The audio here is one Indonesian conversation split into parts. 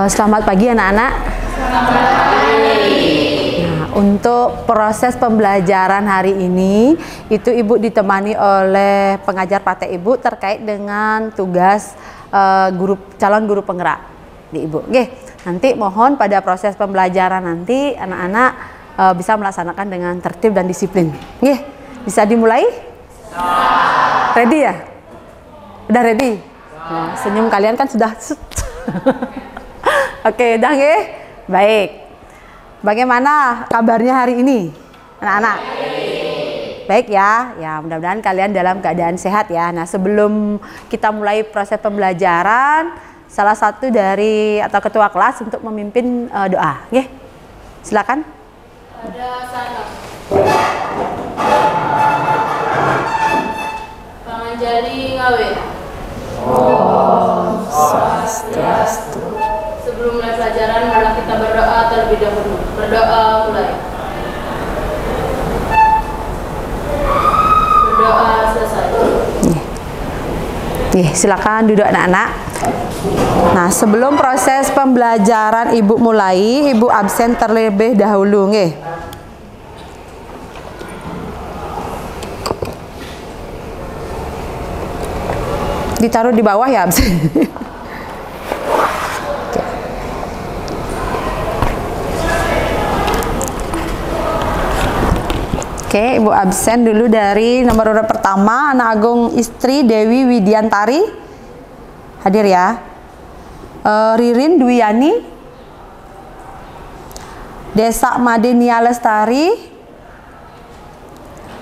Selamat pagi anak-anak. Nah, untuk proses pembelajaran hari ini itu Ibu ditemani oleh pengajar praktek Ibu terkait dengan tugas calon guru penggerak di Ibu. Oke, nanti mohon pada proses pembelajaran nanti anak-anak bisa melaksanakan dengan tertib dan disiplin. Oke, bisa dimulai? Ready ya? Udah ready? Nah, senyum kalian kan sudah Oke, udah nggih? Baik. Bagaimana kabarnya hari ini, anak-anak? Baik ya. Ya, mudah-mudahan kalian dalam keadaan sehat ya. Nah, sebelum kita mulai proses pembelajaran, salah satu dari atau ketua kelas untuk memimpin doa. Nggih. Silakan. Ada salam. Pangajari ngawe. Om Swastiastu. Sebelum mulai pelajaran, marilah kita berdoa terlebih dahulu. Berdoa mulai. Berdoa selesai. Silakan duduk anak-anak. Nah, sebelum proses pembelajaran Ibu mulai, Ibu absen terlebih dahulu, nggih. Ditaruh di bawah ya absen. Oke, Ibu absen dulu dari nomor urut pertama, Anak Agung Istri Dewi Widiantari. Hadir ya. Ririn Dwiyani. Desa Madenia Lestari.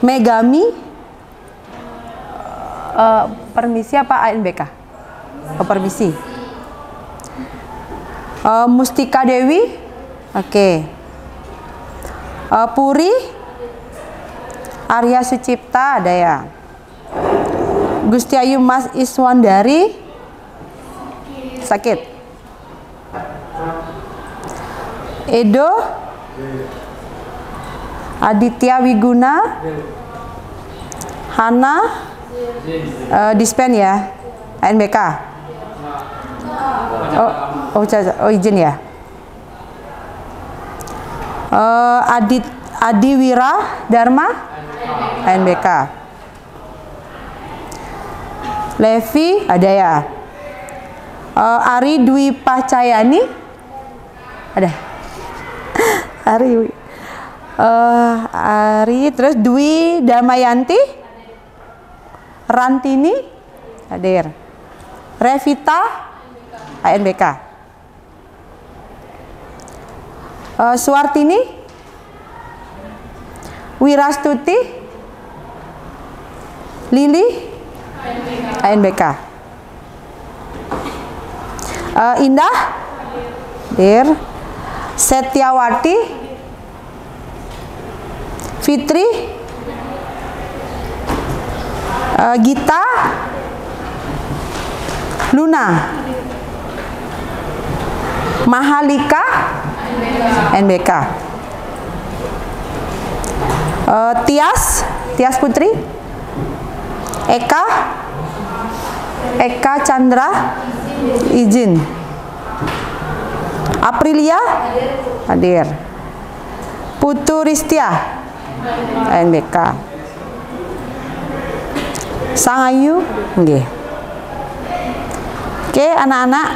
Megami. Permisi apa ANBK? Permisi. Mustika Dewi. Oke. Puri. Arya Sucipta ada ya. Gusti Ayu Mas Iswandari sakit. Edo Aditya Wiguna. Hana dispen ya. ANBK. Oh izin ya. Adi Wira Dharma ANBK. Levi ada ya. Ari Dwi Pacayani ada. Ari terus Dwi Damayanti. Rantini hadir. Revita ANBK. Suartini Wirastuti Lili ANBK. Indah Dir. Setiawati Fitri. Gita Luna Mahalika ANBK. Tias Putri. Eka Chandra izin. Aprilia hadir. Putu Ristia ANBK. Sangayu nggih. Oke anak-anak,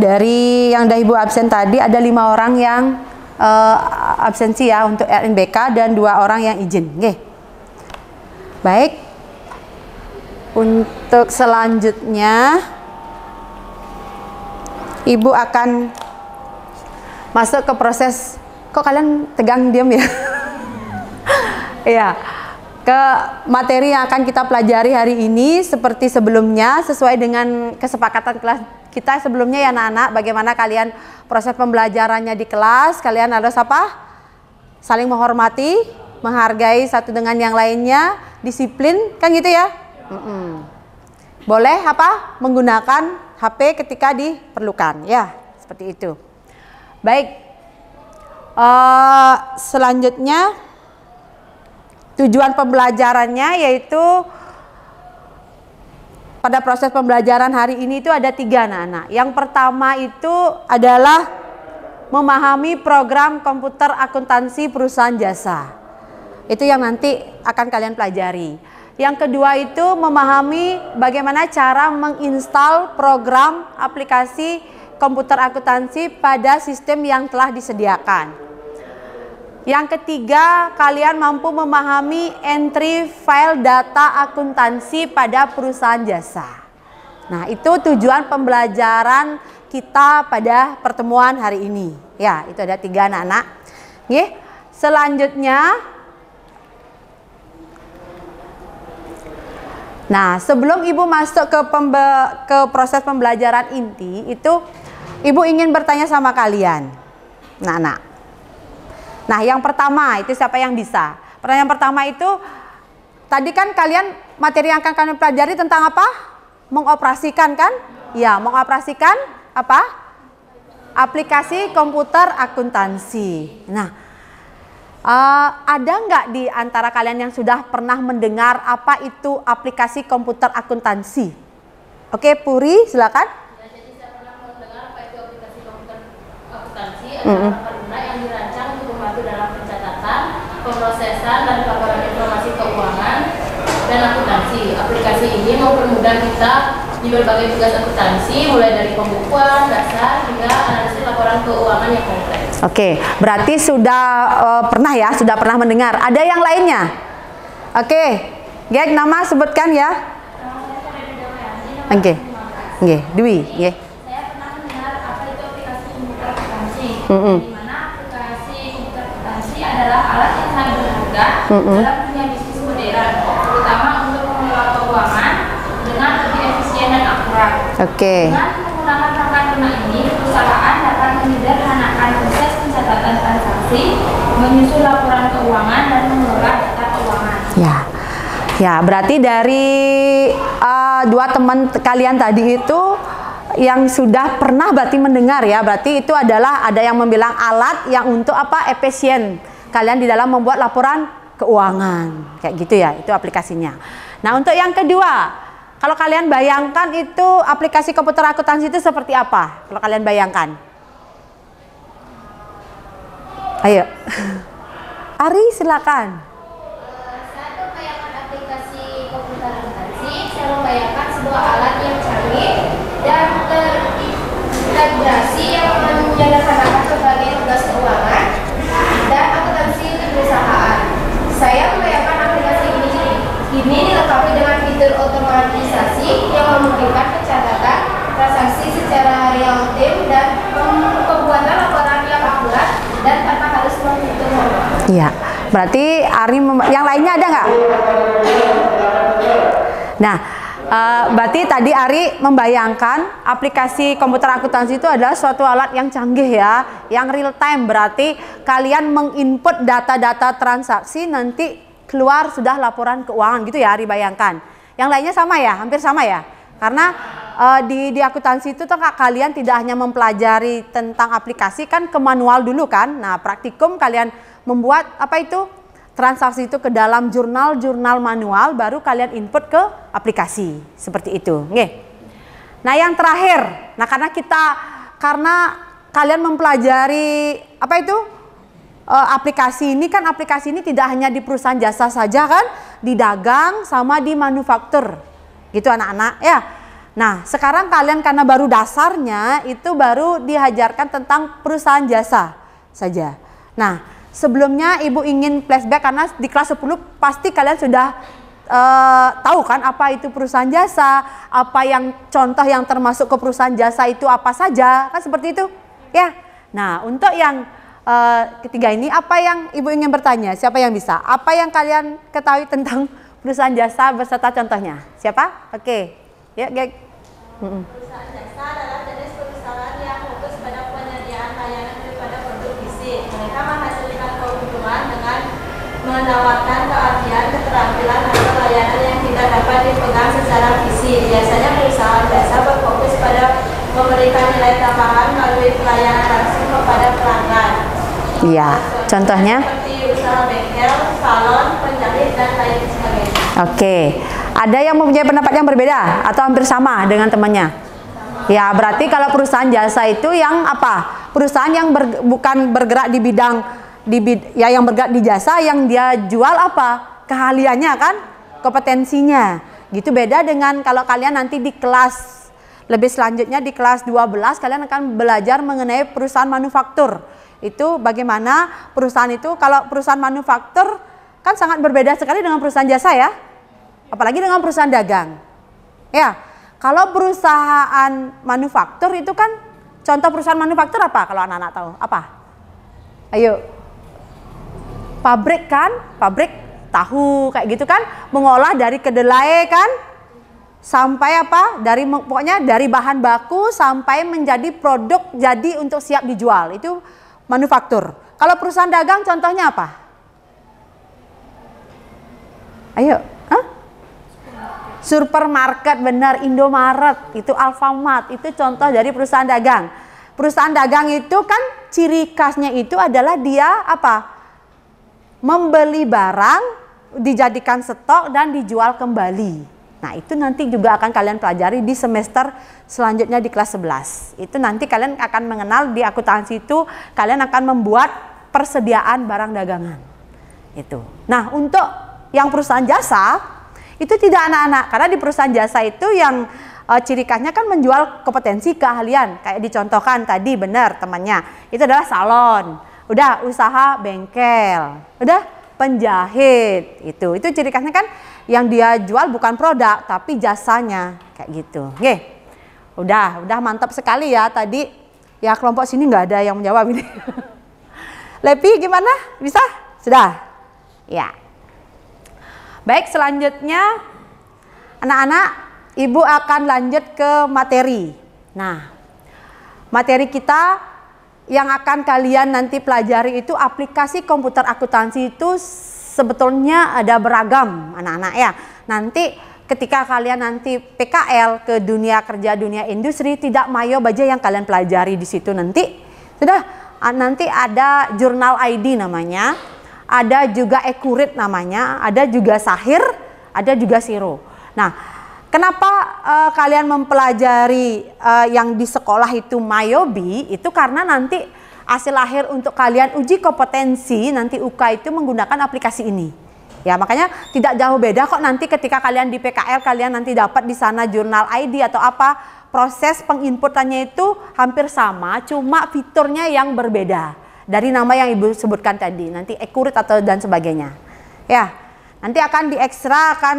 dari yang dah Ibu absen tadi ada 5 orang yang absensi ya untuk ANBK dan 2 orang yang izin. Nggih. Baik. Untuk selanjutnya Ibu akan masuk ke proses. Kok kalian tegang diam ya? Iya. Ke materi yang akan kita pelajari hari ini seperti sebelumnya sesuai dengan kesepakatan kelas kita sebelumnya ya anak-anak. Bagaimana kalian proses pembelajarannya di kelas, kalian harus apa? Saling menghormati, menghargai satu dengan yang lainnya, disiplin, kan gitu ya? Boleh apa? Menggunakan HP ketika diperlukan, ya seperti itu. Baik, selanjutnya tujuan pembelajarannya yaitu pada proses pembelajaran hari ini itu ada 3 anak-anak. Yang pertama itu adalah memahami program komputer akuntansi perusahaan jasa. Itu yang nanti akan kalian pelajari. Yang kedua itu memahami bagaimana cara menginstal program aplikasi komputer akuntansi pada sistem yang telah disediakan. Yang ketiga, kalian mampu memahami entry file data akuntansi pada perusahaan jasa. Nah, itu tujuan pembelajaran kita pada pertemuan hari ini. Ya, itu ada 3 anak-anak. Oke. Selanjutnya, nah, sebelum Ibu masuk ke proses pembelajaran inti, itu Ibu ingin bertanya sama kalian. Nah, yang pertama itu siapa yang bisa? Pertanyaan pertama itu, tadi kan kalian materi yang akan kalian pelajari tentang apa? Mengoperasikan kan? Ya, mengoperasikan apa? Aplikasi komputer akuntansi. Nah, ada nggak di antara kalian yang sudah pernah mendengar apa itu aplikasi komputer akuntansi? Oke, Puri, silakan. Ya, jadi saya pernah mendengar apa itu aplikasi komputer akuntansi adalah perguna yang dirancang untuk membantu dalam pencatatan, pemrosesan, dan pelaporan informasi keuangan dan akuntansi. Aplikasi ini mempermudah kita di berbagai tugas akuntansi, mulai dari pembukuan, dasar, hingga analisis laporan keuangan yang kompleks. Oke, berarti sudah sudah pernah mendengar. Ada yang lainnya? Oke, Gek, nama sebutkan ya. Oke, Dwi. Saya pernah mendengar apa itu aplikasi komputer akuntansi. Di mana aplikasi komputer akuntansi adalah alat yang sangat berharga dalam dunia bisnis modern, terutama untuk mengelola keuangan dengan lebih efisien dan akurat. Oke. Dengan menggunakan perangkat lunak ini, perusahaan dapat menyederhanakan proses pencatatan transaksi, menyusun laporan keuangan, dan mengelola data keuangan. Ya, berarti dari 2 teman kalian tadi itu yang sudah pernah berarti mendengar ya. Berarti itu adalah ada yang membilang alat yang untuk apa? Efisien kalian di dalam membuat laporan keuangan. Kayak gitu ya, itu aplikasinya. Nah, untuk yang kedua, kalau kalian bayangkan itu aplikasi komputer akuntansi itu seperti apa? Kalau kalian bayangkan. Ayo. Ari, silakan. Saya membayangkan aplikasi komputer akuntansi, saya membayangkan sebuah alat yang canggih dan terintegrasi yang menyederhanakan berbagai tugas keuangan dan akuntansi untuk perusahaan. Saya membayangkan aplikasi ini dilengkapi dengan fitur otomatisasi yang memungkinkan pencatatan transaksi secara real time dan pembuatan laporan yang akurat dan tanpa harus menghitung manual. Iya, berarti Ari yang lainnya ada nggak? Nah, berarti tadi Ari membayangkan aplikasi komputer akuntansi itu adalah suatu alat yang canggih ya, yang real time. Berarti kalian menginput data-data transaksi, nanti keluar sudah laporan keuangan gitu ya Ari bayangkan. Yang lainnya sama ya, hampir sama ya. Karena di akuntansi itu kalian tidak hanya mempelajari tentang aplikasi, kan ke manual dulu kan. Nah, praktikum kalian membuat apa itu? Transaksi itu ke dalam jurnal manual, baru kalian input ke aplikasi. Seperti itu. Nggih. Nah, yang terakhir. Nah, karena kalian mempelajari apa itu? Aplikasi ini kan, aplikasi ini tidak hanya di perusahaan jasa saja kan, di dagang sama di manufaktur gitu anak-anak ya. Nah, sekarang kalian karena baru dasarnya itu baru diajarkan tentang perusahaan jasa saja. Nah, sebelumnya Ibu ingin flashback karena di kelas 10 pasti kalian sudah tahu kan apa itu perusahaan jasa, apa yang contoh yang termasuk ke perusahaan jasa itu apa saja, kan seperti itu ya. Nah, untuk yang ketiga ini, apa yang Ibu ingin bertanya? Siapa yang bisa? Apa yang kalian ketahui tentang perusahaan jasa beserta contohnya? Siapa? Oke. Ya, Gek. Perusahaan jasa adalah jenis perusahaan yang fokus pada penyediaan layanan daripada produk fisik. Mereka menghasilkan keuntungan dengan menawarkan keahlian, keterampilan, atau layanan yang tidak dapat dipegang secara fisik. Biasanya perusahaan jasa berfokus pada memberikan nilai tambahan melalui pelayanan langsung kepada pelanggan. Iya, contohnya? Seperti usaha bengkel, salon, penjahit, dan lain sebagainya. Oke, Ada yang mempunyai pendapat yang berbeda atau hampir sama dengan temannya? Ya, berarti kalau perusahaan jasa itu yang apa? Perusahaan yang bukan bergerak di bidang yang bergerak di jasa, yang dia jual apa? Keahliannya kan, kompetensinya. Gitu, beda dengan kalau kalian nanti di kelas lebih selanjutnya, di kelas 12 kalian akan belajar mengenai perusahaan manufaktur. Itu bagaimana perusahaan itu, kalau perusahaan manufaktur kan sangat berbeda sekali dengan perusahaan jasa ya. Apalagi dengan perusahaan dagang. Ya. Kalau perusahaan manufaktur itu kan, contoh perusahaan manufaktur apa kalau anak-anak tahu? Apa? Ayo. Pabrik kan, pabrik tahu kayak gitu kan, mengolah dari kedelai kan, sampai apa? Pokoknya dari bahan baku sampai menjadi produk jadi untuk siap dijual. Itu manufaktur. Kalau perusahaan dagang contohnya apa? Ayo. Supermarket, benar, Indomaret, itu Alfamart, itu contoh dari perusahaan dagang. Perusahaan dagang itu kan ciri khasnya itu adalah dia apa? Membeli barang, dijadikan stok dan dijual kembali. Nah, itu nanti juga akan kalian pelajari di semester selanjutnya di kelas 11. Itu nanti kalian akan mengenal di akuntansi itu, kalian akan membuat persediaan barang dagangan. Itu. Nah, untuk yang perusahaan jasa itu tidak anak-anak, karena di perusahaan jasa itu yang ciri khasnya kan menjual kompetensi keahlian, kayak dicontohkan tadi, benar temannya, itu adalah salon, udah usaha bengkel, udah penjahit, itu ciri khasnya kan yang dia jual bukan produk tapi jasanya, kayak gitu. Oke, udah mantap sekali ya tadi ya. Kelompok sini nggak ada yang menjawab ini. Lepi gimana, bisa? Sudah ya. Baik, selanjutnya anak-anak, ibu akan lanjut ke materi. Nah, materi kita yang akan kalian nanti pelajari itu aplikasi komputer akuntansi itu sebetulnya ada beragam anak-anak ya. Nanti ketika kalian nanti PKL ke dunia kerja, dunia industri, tidak mayo baja yang kalian pelajari di situ nanti. Sudah, nanti ada jurnal ID namanya. Ada juga Accurate namanya, ada juga Sahir, ada juga Siro. Nah, kenapa kalian mempelajari yang di sekolah itu Mayobi? Itu karena nanti hasil akhir untuk kalian uji kompetensi nanti UK itu menggunakan aplikasi ini. Ya, makanya tidak jauh beda kok nanti ketika kalian di PKL, kalian nanti dapat di sana jurnal ID atau apa, proses penginputannya itu hampir sama, cuma fiturnya yang berbeda. Dari nama yang ibu sebutkan tadi, nanti Accurate atau dan sebagainya. Ya, nanti akan diekstra, akan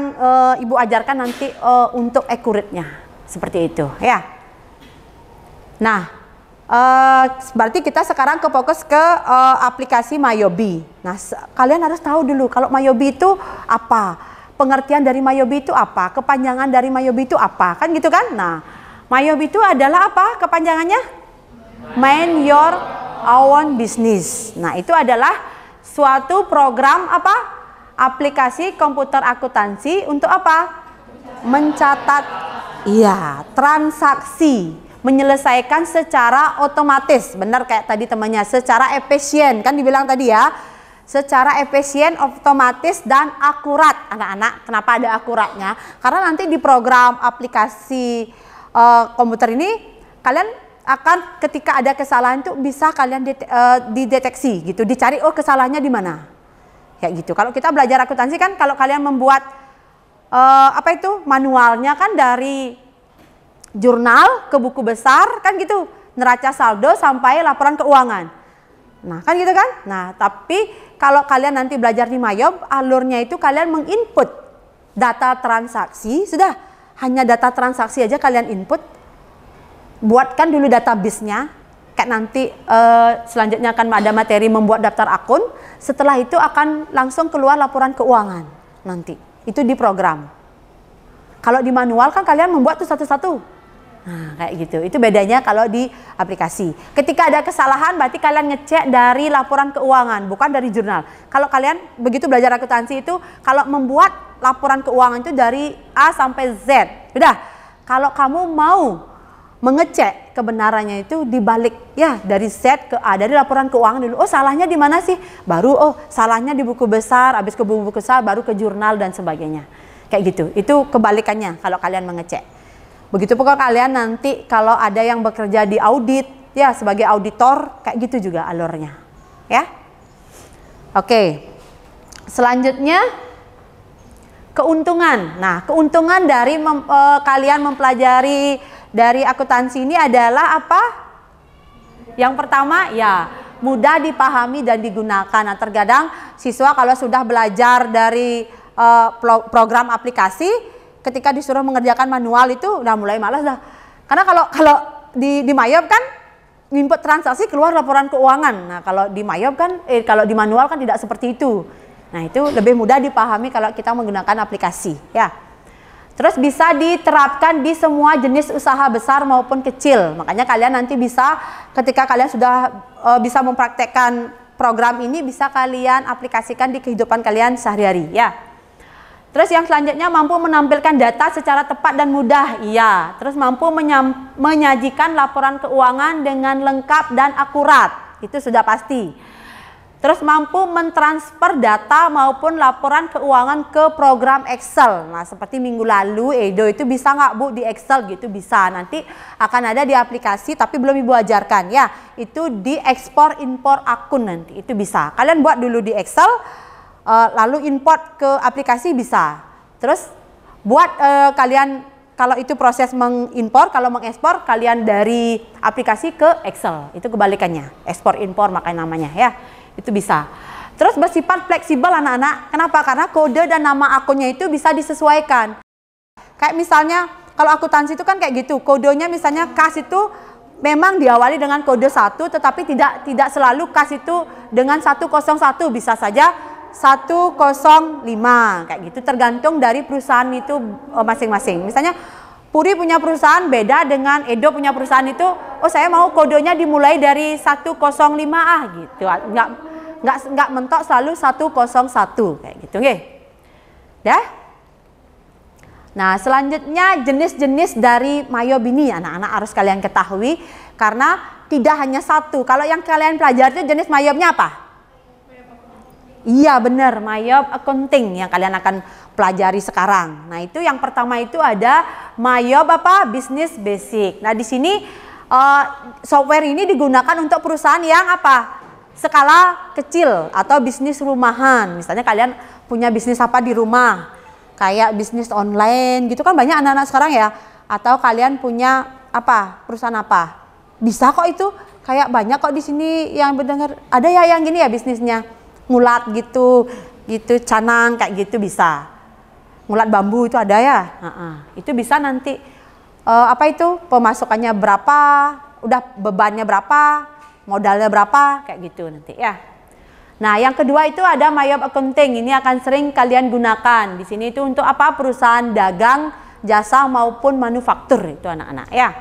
ibu ajarkan nanti untuk Accurate-nya, seperti itu. Ya. Nah, berarti kita sekarang fokus ke aplikasi Mayobi. Nah, kalian harus tahu dulu kalau Mayobi itu apa, pengertian dari Mayobi itu apa, kepanjangan dari Mayobi itu apa, kan gitu kan? Nah, Mayobi itu adalah apa kepanjangannya? Mind Your Own Business. Nah, itu adalah suatu program apa? Aplikasi komputer akuntansi untuk apa? Mencatat, iya, transaksi, menyelesaikan secara otomatis. Benar kayak tadi temannya, secara efisien, kan dibilang tadi ya. Secara efisien, otomatis dan akurat. Anak-anak, kenapa ada akuratnya? Karena nanti di program aplikasi komputer ini kalian akan ketika ada kesalahan itu bisa kalian dideteksi gitu, dicari oh kesalahannya di mana, kayak gitu. Kalau kita belajar akuntansi kan, kalau kalian membuat apa itu manualnya kan dari jurnal ke buku besar kan gitu, neraca saldo sampai laporan keuangan. Nah kan gitu kan. Nah tapi kalau kalian nanti belajar di Mayob, alurnya itu kalian menginput data transaksi, sudah hanya data transaksi aja kalian input. Buatkan dulu database-nya, kayak nanti selanjutnya akan ada materi membuat daftar akun. Setelah itu akan langsung keluar laporan keuangan nanti. Itu di program. Kalau di manual kan kalian membuat tuh satu-satu. Nah, kayak gitu. Itu bedanya kalau di aplikasi. Ketika ada kesalahan berarti kalian ngecek dari laporan keuangan, bukan dari jurnal. Kalau kalian begitu belajar akuntansi itu, kalau membuat laporan keuangan itu dari A sampai Z. Udah, kalau kamu mau mengecek kebenarannya itu dibalik ya, dari Z ke A, dari laporan keuangan dulu. Oh salahnya di mana sih? Baru oh salahnya di buku besar, habis ke buku besar baru ke jurnal dan sebagainya. Kayak gitu. Itu kebalikannya kalau kalian mengecek. Begitu pun kalian nanti kalau ada yang bekerja di audit, ya sebagai auditor, kayak gitu juga alurnya. Ya. Oke. Selanjutnya keuntungan. Nah, keuntungan dari kalian mempelajari dari akuntansi ini adalah apa? Yang pertama, ya mudah dipahami dan digunakan. Nah, terkadang siswa kalau sudah belajar dari program aplikasi, ketika disuruh mengerjakan manual itu udah mulai malas dah. Karena kalau di Mayob kan input transaksi keluar laporan keuangan. Nah, kalau di Mayob kan kalau di manual kan tidak seperti itu. Nah, itu lebih mudah dipahami kalau kita menggunakan aplikasi, ya. Terus bisa diterapkan di semua jenis usaha besar maupun kecil. Makanya kalian nanti bisa ketika kalian sudah bisa mempraktekkan program ini, bisa kalian aplikasikan di kehidupan kalian sehari-hari, ya. Terus yang selanjutnya mampu menampilkan data secara tepat dan mudah, iya. Terus mampu menyajikan laporan keuangan dengan lengkap dan akurat, itu sudah pasti. Terus mampu mentransfer data maupun laporan keuangan ke program Excel. Nah, seperti minggu lalu Edo itu bisa nggak Bu di Excel gitu? Bisa. Nanti akan ada di aplikasi tapi belum Ibu ajarkan ya. Itu di ekspor impor akun nanti itu bisa. Kalian buat dulu di Excel lalu import ke aplikasi bisa. Terus buat kalian kalau itu proses mengimpor, kalau mengekspor kalian dari aplikasi ke Excel. Itu kebalikannya. Ekspor impor makanya namanya ya. Itu bisa. Terus bersifat fleksibel anak-anak. Kenapa? Karena kode dan nama akunnya itu bisa disesuaikan. Kayak misalnya kalau akuntansi itu kan kayak gitu. Kodenya misalnya kas itu memang diawali dengan kode 1, tetapi tidak selalu kas itu dengan 101, bisa saja 105 kayak gitu. Tergantung dari perusahaan itu masing-masing. Misalnya Puri punya perusahaan beda dengan Edo punya perusahaan itu, oh saya mau kodenya dimulai dari 105A gitu. Enggak mentok selalu 101 kayak gitu nggih. Ya. Nah, selanjutnya jenis-jenis dari Mayob ini anak-anak harus kalian ketahui karena tidak hanya satu. Kalau yang kalian pelajari itu jenis Mayobnya apa? Iya benar, Mayob Accounting yang kalian akan pelajari sekarang. Nah, itu yang pertama itu ada Mayob apa? Business Basic. Nah, di sini software ini digunakan untuk perusahaan yang apa? Skala kecil atau bisnis rumahan. Misalnya kalian punya bisnis apa di rumah? Kayak bisnis online gitu kan banyak anak-anak sekarang ya. Atau kalian punya apa? Perusahaan apa? Bisa kok itu. Kayak banyak kok di sini yang mendengar. Ada ya yang gini ya bisnisnya. Ngulat gitu canang kayak gitu bisa. Ngulat bambu itu ada ya. Itu bisa nanti apa itu pemasukannya berapa, udah bebannya berapa, modalnya berapa kayak gitu nanti ya. Nah, yang kedua itu ada Mayob Accounting. Ini akan sering kalian gunakan. Di sini itu untuk apa? Perusahaan dagang, jasa maupun manufaktur itu anak-anak ya.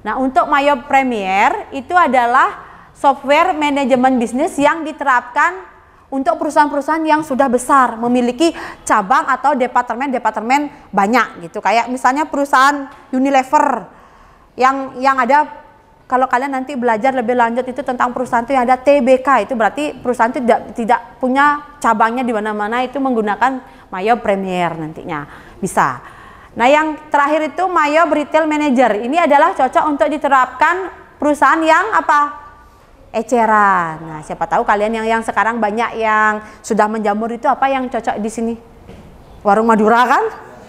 Nah, untuk Mayob Premier itu adalah software manajemen bisnis yang diterapkan untuk perusahaan-perusahaan yang sudah besar, memiliki cabang atau departemen-departemen banyak gitu. Kayak misalnya perusahaan Unilever yang ada, kalau kalian nanti belajar lebih lanjut itu tentang perusahaan itu yang ada TBK, itu berarti perusahaan itu tidak punya cabangnya di mana-mana, itu menggunakan Mayob Premier nantinya. Bisa. Nah, yang terakhir itu Mayob Retail Manager. Ini adalah cocok untuk diterapkan perusahaan yang apa? Eceran. Nah, siapa tahu kalian yang sekarang banyak yang sudah menjamur itu apa yang cocok di sini? Warung Madura kan?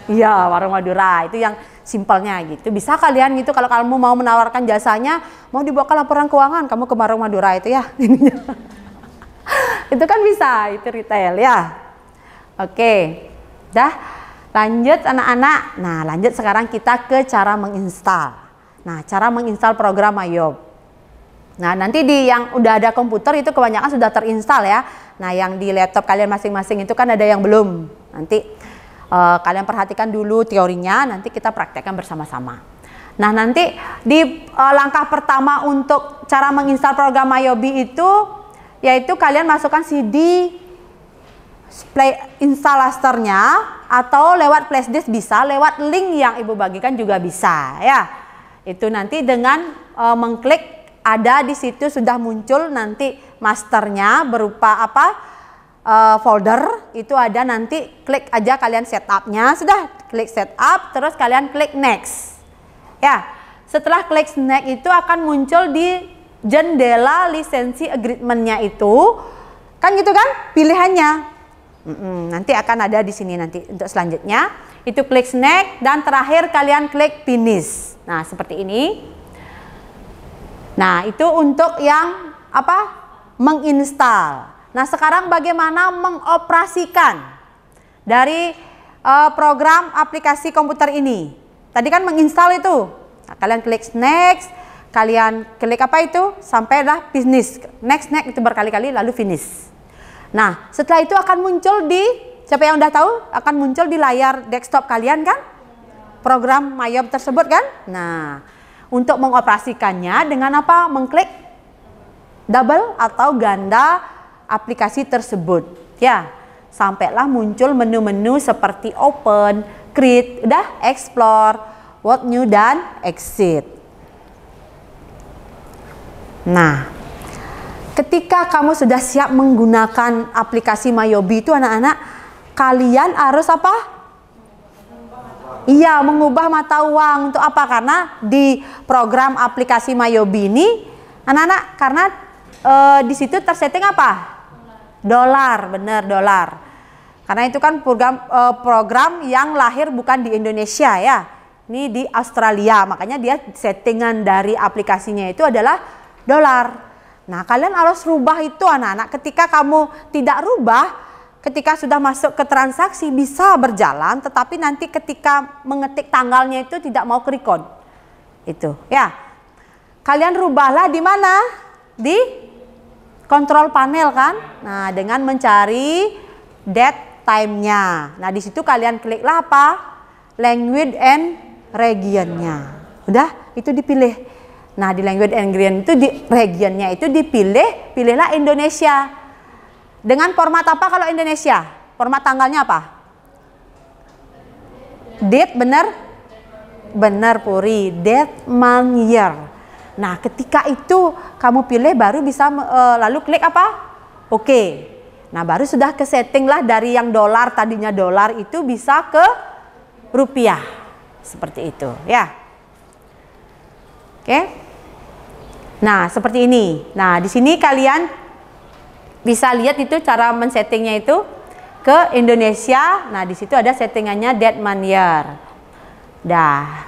Iya, warung Madura. Itu yang simpelnya gitu. Bisa kalian gitu kalau kamu mau menawarkan jasanya, mau dibawa ke laporan keuangan, kamu ke warung Madura itu ya. Itu kan bisa, itu retail ya. Oke. Dah, lanjut anak-anak. Nah, lanjut sekarang kita ke cara menginstal. Nah, cara menginstal program Mayob. Nah, nanti di yang udah ada komputer itu kebanyakan sudah terinstal ya. Nah, yang di laptop kalian masing-masing itu kan ada yang belum. Nanti kalian perhatikan dulu teorinya, nanti kita praktekkan bersama-sama. Nah, nanti di langkah pertama untuk cara menginstal program Mayobi itu yaitu kalian masukkan CD installatornya atau lewat flash disk bisa, lewat link yang Ibu bagikan juga bisa ya. Itu nanti dengan mengklik ada di situ sudah muncul nanti masternya berupa apa? folder itu ada nanti, klik aja kalian setupnya, sudah klik setup, terus kalian klik next. Ya, setelah klik next itu akan muncul di jendela lisensi agreement-nya itu, kan gitu kan pilihannya. Nanti akan ada di sini nanti untuk selanjutnya. Itu klik next dan terakhir kalian klik finish. Nah, seperti ini. Nah, itu untuk yang apa? Menginstal. Nah, sekarang bagaimana mengoperasikan dari program aplikasi komputer ini? Tadi kan menginstal itu. Nah, kalian klik next, kalian klik apa itu? Sampai dah finish. Next itu berkali-kali lalu finish. Nah, setelah itu akan muncul di, siapa yang udah tahu? Akan muncul di layar desktop kalian kan? Program MyYob tersebut kan? Nah, untuk mengoperasikannya dengan apa? Mengklik double atau ganda aplikasi tersebut. Ya, sampailah muncul menu-menu seperti open, create, udah explore, what new dan exit. Nah, ketika kamu sudah siap menggunakan aplikasi MyYobi itu anak-anak, kalian harus apa? Iya, mengubah mata uang. Untuk apa? Karena di program aplikasi MyYobi ini, anak-anak, karena di situ tersetting apa? Dolar, bener dolar. Karena itu kan program yang lahir bukan di Indonesia ya. Ini di Australia, makanya dia settingan dari aplikasinya itu adalah dolar. Nah, kalian harus rubah itu anak-anak. Ketika kamu tidak rubah, ketika sudah masuk ke transaksi bisa berjalan, tetapi nanti ketika mengetik tanggalnya itu tidak mau ke-recon. Itu, ya. Kalian rubahlah di mana? Di kontrol panel kan? Nah, dengan mencari date time-nya. Nah, di situ kalian kliklah apa? Language and region-nya. Udah, itu dipilih. Nah, di language and region itu di regionnya itu dipilih, pilihlah Indonesia. Dengan format apa kalau Indonesia? Format tanggalnya apa? Date, bener? Bener Puri, date, month, year. Nah, ketika itu kamu pilih baru bisa lalu klik apa? Oke. Nah, baru sudah ke setting lah dari yang dolar, tadinya dolar itu bisa ke rupiah. Seperti itu, ya. Oke. Nah, seperti ini. Nah, di sini kalian bisa lihat itu cara men-settingnya itu ke Indonesia. Nah, di situ ada settingannya date, month, year. Dah.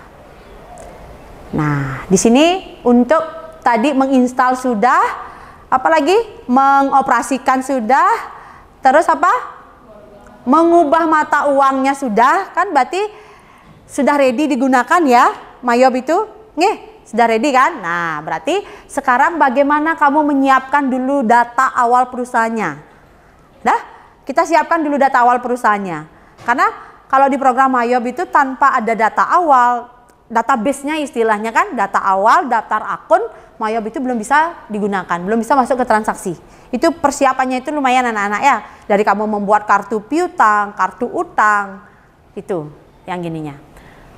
Nah, di sini untuk tadi menginstal sudah, apalagi mengoperasikan sudah, terus apa? Mengubah mata uangnya sudah, kan berarti sudah ready digunakan ya, MyYob itu, sudah ready kan? Nah, berarti sekarang bagaimana kamu menyiapkan dulu data awal perusahaannya? Dah, kita siapkan dulu data awal perusahaannya, karena kalau di program MyYob itu tanpa ada data awal, database-nya istilahnya kan, data awal, daftar akun, MyYob itu belum bisa digunakan, belum bisa masuk ke transaksi. Itu persiapannya itu lumayan anak-anak ya. Dari kamu membuat kartu piutang, kartu utang, itu yang gininya.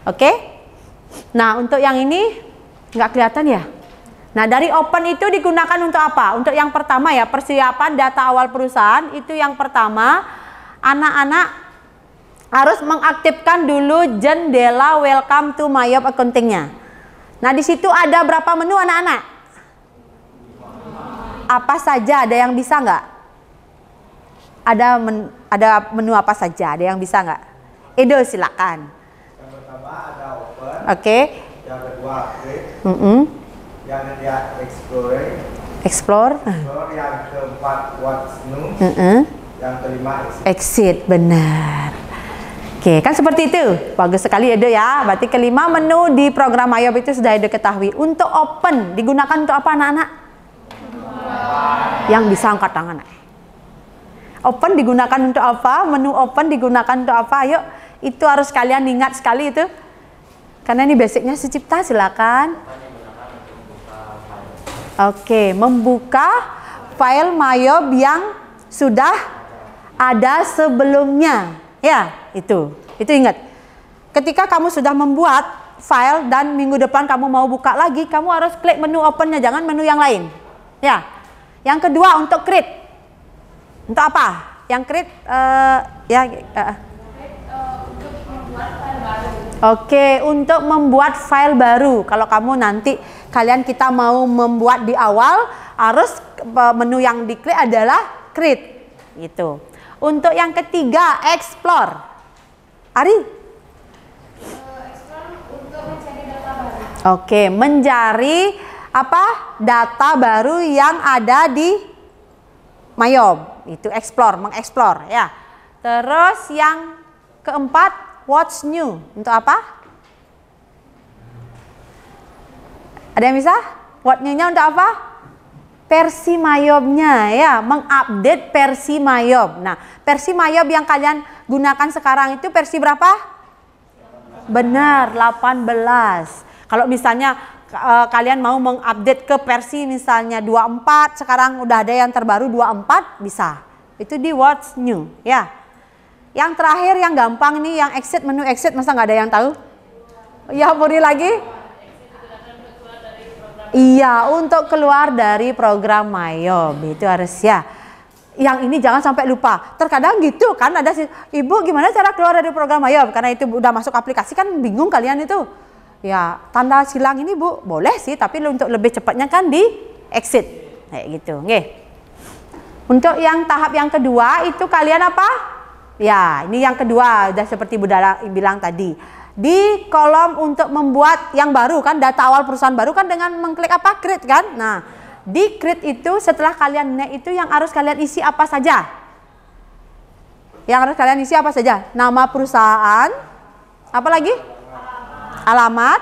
Oke? Nah, untuk yang ini nggak kelihatan ya? Nah, dari open itu digunakan untuk apa? Untuk yang pertama ya, persiapan data awal perusahaan, itu yang pertama, anak-anak harus mengaktifkan dulu jendela welcome to MyYob accounting-nya. Nah, di situ ada berapa menu anak-anak? Apa saja? Ada yang bisa nggak? Ada menu apa saja? Ada yang bisa nggak? Edo silakan. Yang pertama ada open. Oke. Yang kedua create. Yang ketiga explore. Explore. Yang keempat what's new. Yang kelima exit. Benar. Oke, kan seperti itu. Bagus sekali Edo ya. Berarti kelima menu di program MyYob itu sudah Edo ketahui. Untuk open digunakan untuk apa anak-anak? Yang bisa angkat tangan. Open digunakan untuk apa? Menu open digunakan untuk apa? Ayo, itu harus kalian ingat sekali itu. Karena ini basicnya Sucipta, silakan. Oke, membuka file MyYob yang sudah ada sebelumnya. Ya, itu ingat. Ketika kamu sudah membuat file dan minggu depan kamu mau buka lagi, kamu harus klik menu opennya, jangan menu yang lain. Ya. Yang kedua untuk create. Untuk apa? Yang create Untuk membuat file baru. Oke, untuk membuat file baru. Kalau kamu nanti kita mau membuat di awal, harus menu yang diklik adalah create gitu. Untuk yang ketiga, explore. Ari? Explore untuk mencari data baru. Oke, mencari apa? Data baru yang ada di Mayom. Itu explore, mengeksplor ya. Terus yang keempat, what's new. Untuk apa? Ada yang bisa? What new-nya untuk apa? Versi Mayomnya ya, mengupdate versi Mayom. Nah, versi Mayom yang kalian gunakan sekarang itu versi berapa? Benar, 18. Kalau misalnya kalian mau mengupdate ke versi misalnya 24, sekarang udah ada yang terbaru 24, bisa. Itu di what's new ya. Yang terakhir yang gampang nih, yang exit, menu exit, masa nggak ada yang tahu? Ya, Puri lagi? Iya, untuk keluar dari program Mayom itu harus ya. Yang ini jangan sampai lupa. Terkadang gitu kan, ada ibu gimana cara keluar dari program Mayom, karena itu udah masuk aplikasi kan bingung kalian itu. Ya, tanda silang ini Bu, boleh sih, tapi untuk lebih cepatnya kan di exit. Kayak gitu. Nggih. Untuk yang tahap yang kedua itu kalian apa? Ya, ini yang kedua, udah seperti Bu Dara bilang tadi. Di kolom untuk membuat yang baru kan, data awal perusahaan baru kan dengan mengklik apa? Create kan? Nah, di create itu setelah kalian itu yang harus kalian isi apa saja? Yang harus kalian isi apa saja? Nama perusahaan, apa lagi? Alamat,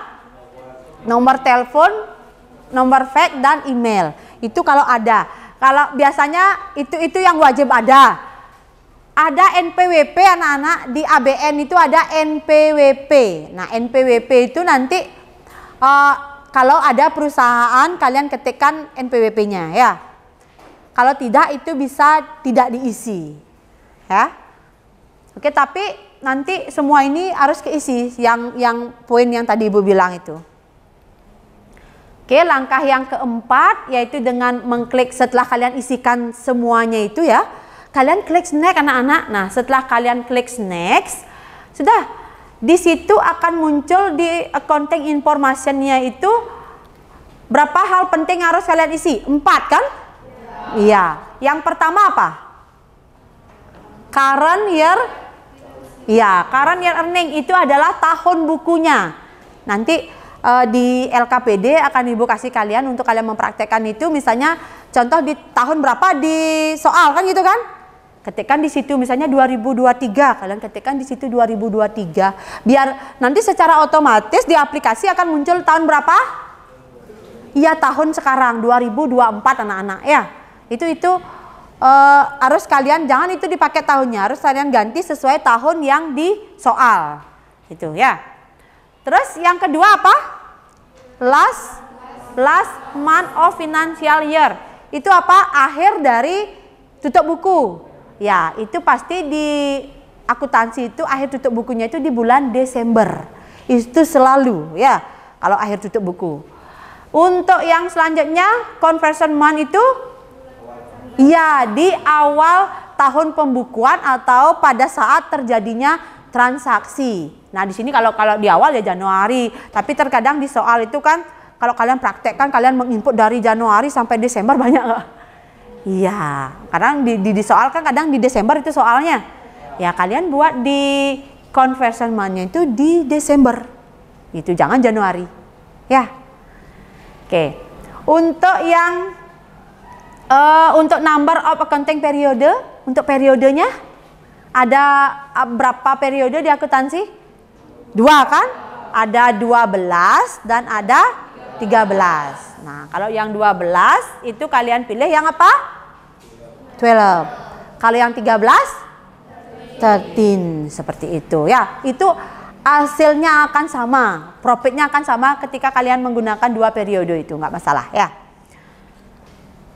nomor telepon, nomor fax dan email. Itu kalau ada. Kalau biasanya itu yang wajib ada. Ada NPWP anak-anak, di ABN itu ada NPWP. Nah, NPWP itu nanti kalau ada perusahaan kalian ketikkan NPWP-nya ya. Kalau tidak itu bisa tidak diisi. Ya. Oke, tapi nanti semua ini harus keisi yang poin yang tadi Ibu bilang itu. Oke, langkah yang keempat yaitu dengan mengklik setelah kalian isikan semuanya itu ya. Kalian klik next anak-anak. Nah, setelah kalian klik next, sudah di situ akan muncul di accounting information-nya itu berapa hal penting harus kalian isi? 4 kan? Iya. Yang pertama apa? Current year. Iya, current year earning itu adalah tahun bukunya. Nanti di LKPD akan Ibu kasih kalian untuk kalian mempraktekkan itu, misalnya contoh di tahun berapa di soal kan gitu kan? Ketikkan di situ misalnya 2023, kalian ketikkan di situ 2023. Biar nanti secara otomatis di aplikasi akan muncul tahun berapa? Iya, tahun sekarang 2024 anak-anak ya. Itu harus kalian, jangan itu dipakai tahunnya, harus kalian ganti sesuai tahun yang di soal. Itu ya. Terus yang kedua apa? Last month of financial year. Itu apa? Akhir dari tutup buku. Ya, itu pasti di akuntansi itu akhir tutup bukunya itu di bulan Desember. Itu selalu ya, kalau akhir tutup buku. Untuk yang selanjutnya conversion month itu ya di awal tahun pembukuan atau pada saat terjadinya transaksi. Nah, di sini kalau di awal ya Januari, tapi terkadang di soal itu kan kalau kalian praktekkan kalian menginput dari Januari sampai Desember banyak nggak? Iya, kadang di soal kan kadang di Desember itu soalnya. Ya, kalian buat di conversion month-nya itu di Desember. Itu jangan Januari. Ya. Oke. Untuk yang untuk number of accounting periode, untuk periodenya ada berapa periode di akuntansi? 2 kan? Ada 12 dan ada 13. Nah, kalau yang 12 itu kalian pilih yang apa? 12. Kalau yang 13? 13. Seperti itu ya. Itu hasilnya akan sama, profitnya akan sama ketika kalian menggunakan 2 periode itu, nggak masalah ya.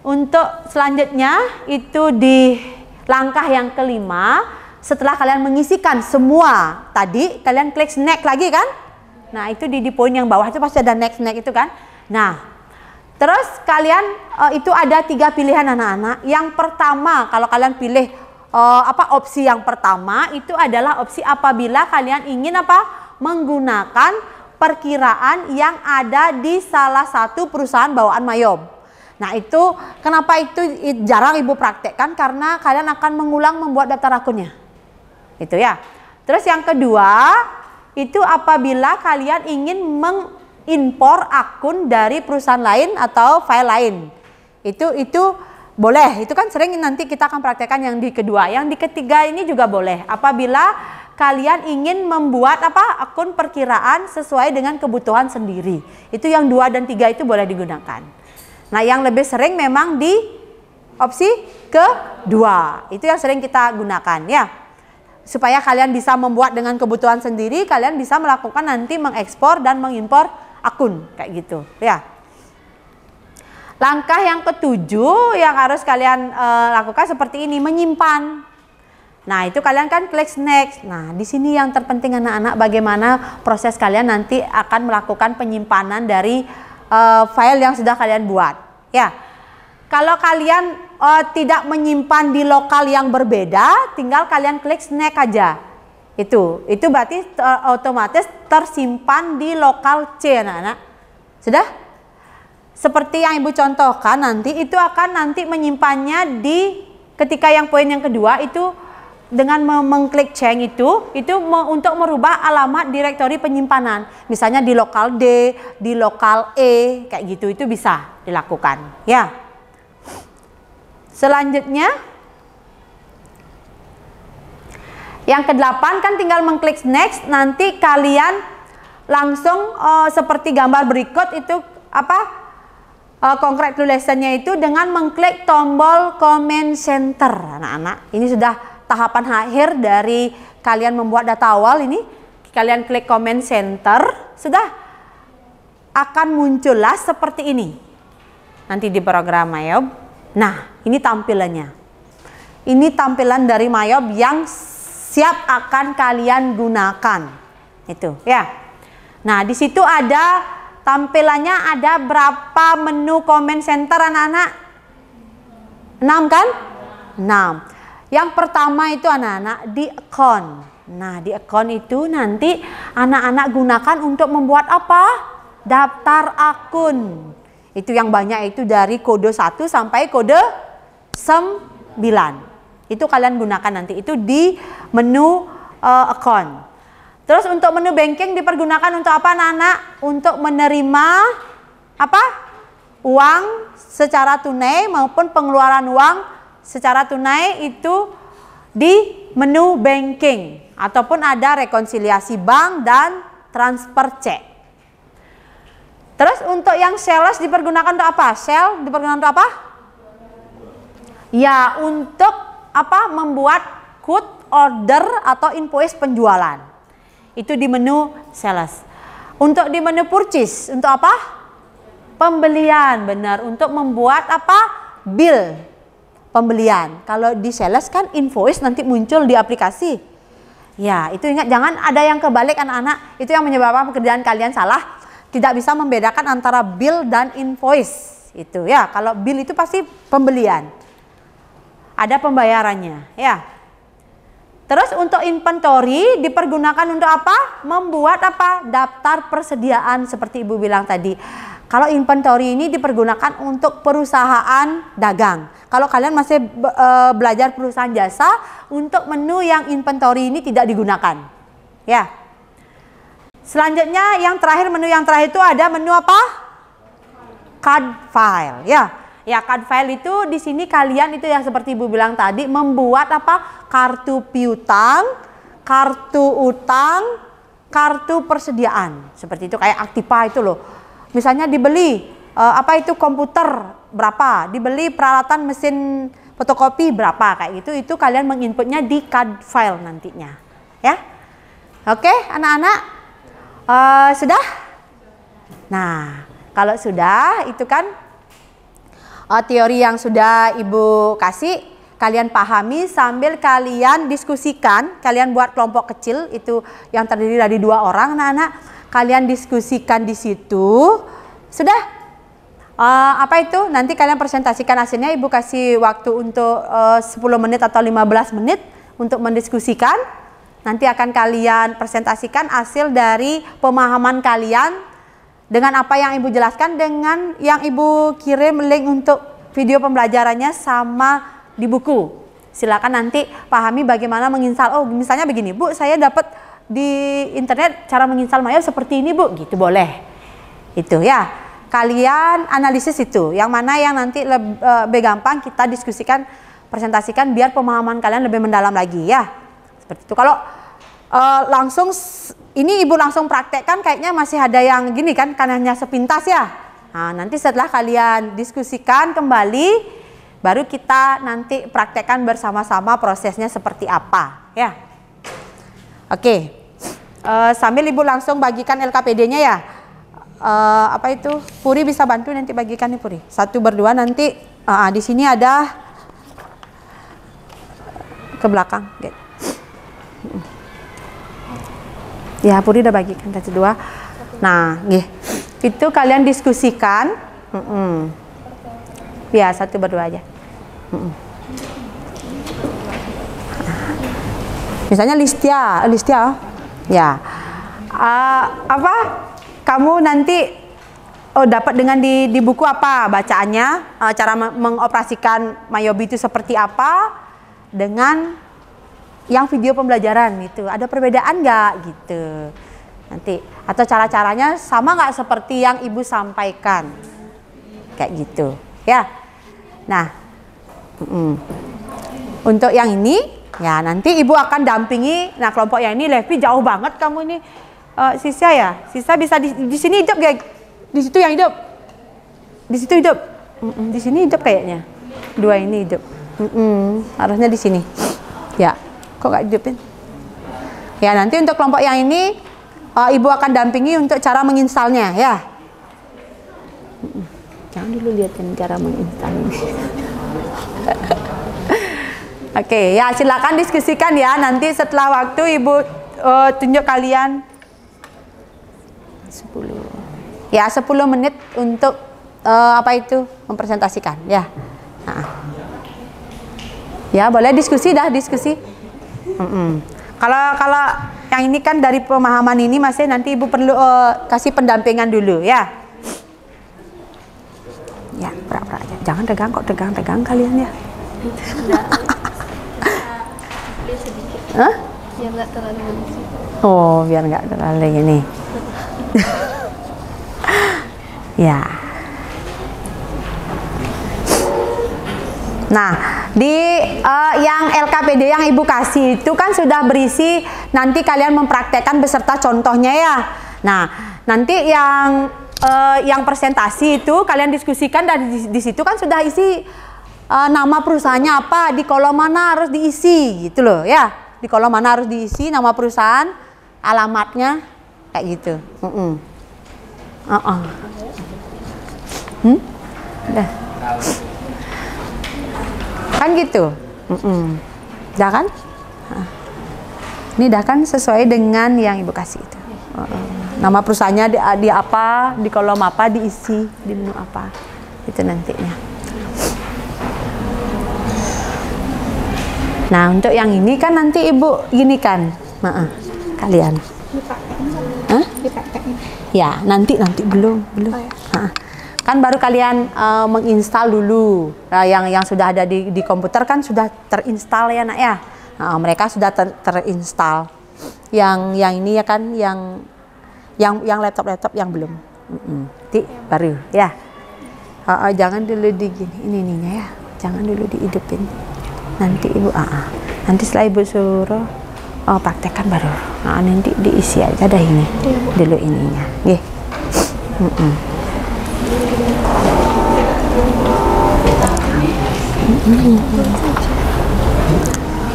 Untuk selanjutnya itu di langkah yang kelima, setelah kalian mengisikan semua tadi, kalian klik next lagi kan? Nah, itu di poin yang bawah itu pasti ada next itu kan? Nah, terus kalian itu ada 3 pilihan anak-anak. Yang pertama, kalau kalian pilih opsi yang pertama itu adalah opsi apabila kalian ingin menggunakan perkiraan yang ada di salah satu perusahaan bawaan Mayob. Nah itu kenapa itu jarang ibu praktekkan, karena kalian akan mengulang membuat daftar akunnya. Itu ya. Terus yang kedua itu apabila kalian ingin mengimpor akun dari perusahaan lain atau file lain. Itu boleh, itu kan sering nanti kita akan praktekkan yang di kedua. Yang di ketiga ini juga boleh apabila kalian ingin membuat akun perkiraan sesuai dengan kebutuhan sendiri. Itu yang 2 dan 3 itu boleh digunakan. Nah yang lebih sering memang di opsi kedua, itu yang sering kita gunakan ya. Supaya kalian bisa membuat dengan kebutuhan sendiri, kalian bisa melakukan nanti mengekspor dan mengimpor akun kayak gitu ya. Langkah yang ketujuh yang harus kalian lakukan seperti ini, menyimpan. Nah, itu kalian kan klik next. Nah, di sini yang terpenting anak-anak, bagaimana proses kalian nanti akan melakukan penyimpanan dari file yang sudah kalian buat. Ya, kalau kalian tidak menyimpan di lokal yang berbeda, tinggal kalian klik next aja. Itu berarti otomatis tersimpan di lokal C, anak-anak. Sudah? Seperti yang ibu contohkan nanti, itu akan nanti menyimpannya di ketika yang poin yang kedua itu dengan mengklik change itu untuk merubah alamat direktori penyimpanan. Misalnya di lokal D, di lokal E, kayak gitu, itu bisa dilakukan ya. Selanjutnya yang ke-8 kan tinggal mengklik next, nanti kalian langsung seperti gambar berikut itu congratulationnya itu dengan mengklik tombol comment center. Anak-anak, ini sudah tahapan akhir dari kalian membuat data awal ini. Kalian klik comment center, sudah akan muncullah seperti ini nanti di program Mayob. Nah, ini tampilannya. Ini tampilan dari Mayob yang siap akan kalian gunakan. Itu ya. Nah, di situ ada tampilannya, ada berapa menu comment center anak-anak? 6 kan? 6. Yang pertama itu anak-anak di account. Nah di account itu nanti anak-anak gunakan untuk membuat apa? Daftar akun. Itu yang banyak itu dari kode 1 sampai kode 9. Itu kalian gunakan nanti, itu di menu account. Terus untuk menu banking dipergunakan untuk apa anak-anak? Untuk menerima uang secara tunai maupun pengeluaran uang secara tunai itu di menu banking. Ataupun ada rekonsiliasi bank dan transfer cek. Terus untuk yang sales dipergunakan untuk apa? Sale dipergunakan untuk apa? Ya, untuk membuat quote order atau invoice penjualan. Itu di menu sales. Untuk di menu purchase, untuk apa? Pembelian, benar. Untuk membuat bill pembelian. Kalau di sales kan invoice nanti muncul di aplikasi. Ya, itu ingat, jangan ada yang kebalik anak-anak. Itu yang menyebabkan pekerjaan kalian salah. Tidak bisa membedakan antara bill dan invoice. Itu ya, kalau bill itu pasti pembelian. Ada pembayarannya, ya. Terus untuk inventory dipergunakan untuk apa? Membuat daftar persediaan seperti ibu bilang tadi. Kalau inventory ini dipergunakan untuk perusahaan dagang. Kalau kalian masih belajar perusahaan jasa, untuk menu yang inventory ini tidak digunakan. Ya. Selanjutnya yang terakhir, menu yang terakhir itu ada menu apa? Card file, ya. Ya, card file itu di sini kalian itu yang seperti ibu bilang tadi, membuat kartu piutang, kartu utang, kartu persediaan. Seperti itu, kayak Aktiva itu loh. Misalnya dibeli komputer berapa, dibeli peralatan mesin fotokopi berapa, kayak gitu. Itu kalian menginputnya di card file nantinya. Ya. Oke, anak-anak. Sudah? Nah, kalau sudah itu kan teori yang sudah ibu kasih, kalian pahami sambil kalian diskusikan. Kalian buat kelompok kecil itu yang terdiri dari 2 orang anak-anak. Kalian diskusikan di situ. Sudah? Apa itu? Nanti kalian presentasikan hasilnya. Ibu kasih waktu untuk 10 menit atau 15 menit untuk mendiskusikan. Nanti akan kalian presentasikan hasil dari pemahaman kalian dengan apa yang Ibu jelaskan, dengan yang Ibu kirim link untuk video pembelajarannya sama di buku. Silakan nanti pahami bagaimana menginstal. Oh, misalnya begini, Bu, saya dapat di internet cara menginstal Maya seperti ini, Bu. Gitu boleh. Itu ya. Kalian analisis itu. Yang mana yang nanti lebih gampang kita diskusikan, presentasikan biar pemahaman kalian lebih mendalam lagi ya. Seperti itu. Kalau langsung ini Ibu langsung praktekkan kayaknya masih ada yang gini kan hanya sepintas ya. Nah, nanti setelah kalian diskusikan kembali baru kita nanti praktekkan bersama-sama prosesnya seperti apa ya. Oke. Sambil Ibu langsung bagikan LKPD-nya ya. Apa itu? Puri bisa bantu nanti bagikan nih Puri. 1 berdua nanti di sini ada ke belakang. Okay. Ya, Puri udah bagikan tadi 2. Nah, itu kalian diskusikan. Ya, 1 berdua aja. Misalnya Listia, ya. Apa? Kamu nanti dapat dengan di buku apa bacaannya, cara mengoperasikan Mayobi itu seperti apa dengan yang video pembelajaran gitu. Ada perbedaan nggak gitu? Nanti atau cara-caranya sama nggak seperti yang Ibu sampaikan? Kayak gitu, ya. Nah, untuk yang ini ya nanti Ibu akan dampingi. Nah, kelompok yang ini Levi jauh banget kamu ini. Sisa ya, Sisa bisa di sini hidup gak? Di situ yang hidup, di situ hidup, di sini hidup kayaknya. 2 ini hidup, harusnya di sini. Ya, kok gak hidupin? Ya nanti untuk kelompok yang ini Ibu akan dampingi untuk cara menginstalnya ya. Jangan dulu lihatin cara menginstal ini. Oke, ya silakan diskusikan ya. Nanti setelah waktu Ibu tunjuk kalian 10. Ya, 10 menit untuk apa itu? Mempresentasikan ya. Nah. Ya, boleh diskusi diskusi. Kalau yang ini kan dari pemahaman ini masih nanti Ibu perlu kasih pendampingan dulu ya. Ya, pura-pura aja. Jangan tegang kok, tegang kalian ya. Hah? Biar nggak terlalu benci. Oh, biar nggak terlalu ini. Ya. Nah, di yang LKPD yang Ibu kasih itu kan sudah berisi nanti kalian mempraktekkan beserta contohnya ya. Nah, nanti yang presentasi itu kalian diskusikan dan di situ kan sudah isi nama perusahaannya apa, di kolom mana harus diisi gitu loh ya. Di kolom mana harus diisi nama perusahaan, alamatnya kayak gitu. Udah. Kan gitu. Dah kan? Ini dah kan sesuai dengan yang Ibu kasih itu. Nama perusahaannya di apa, di kolom apa, diisi, di menu apa. Itu nantinya. Nah, untuk yang ini kan nanti Ibu gini kan. Kalian. Ya, nanti belum. Oh, ya. Kan baru kalian menginstal dulu. Yang sudah ada di komputer kan sudah terinstall ya nak ya. Mereka sudah terinstall. Yang ini ya kan yang laptop yang belum. Nanti baru ya. Jangan dulu ininya ya. Jangan dulu dihidupin. Nanti Ibu nanti setelah Ibu suruh praktekkan baru. Nanti diisi aja dah ini. Dulu ininya. Nggih.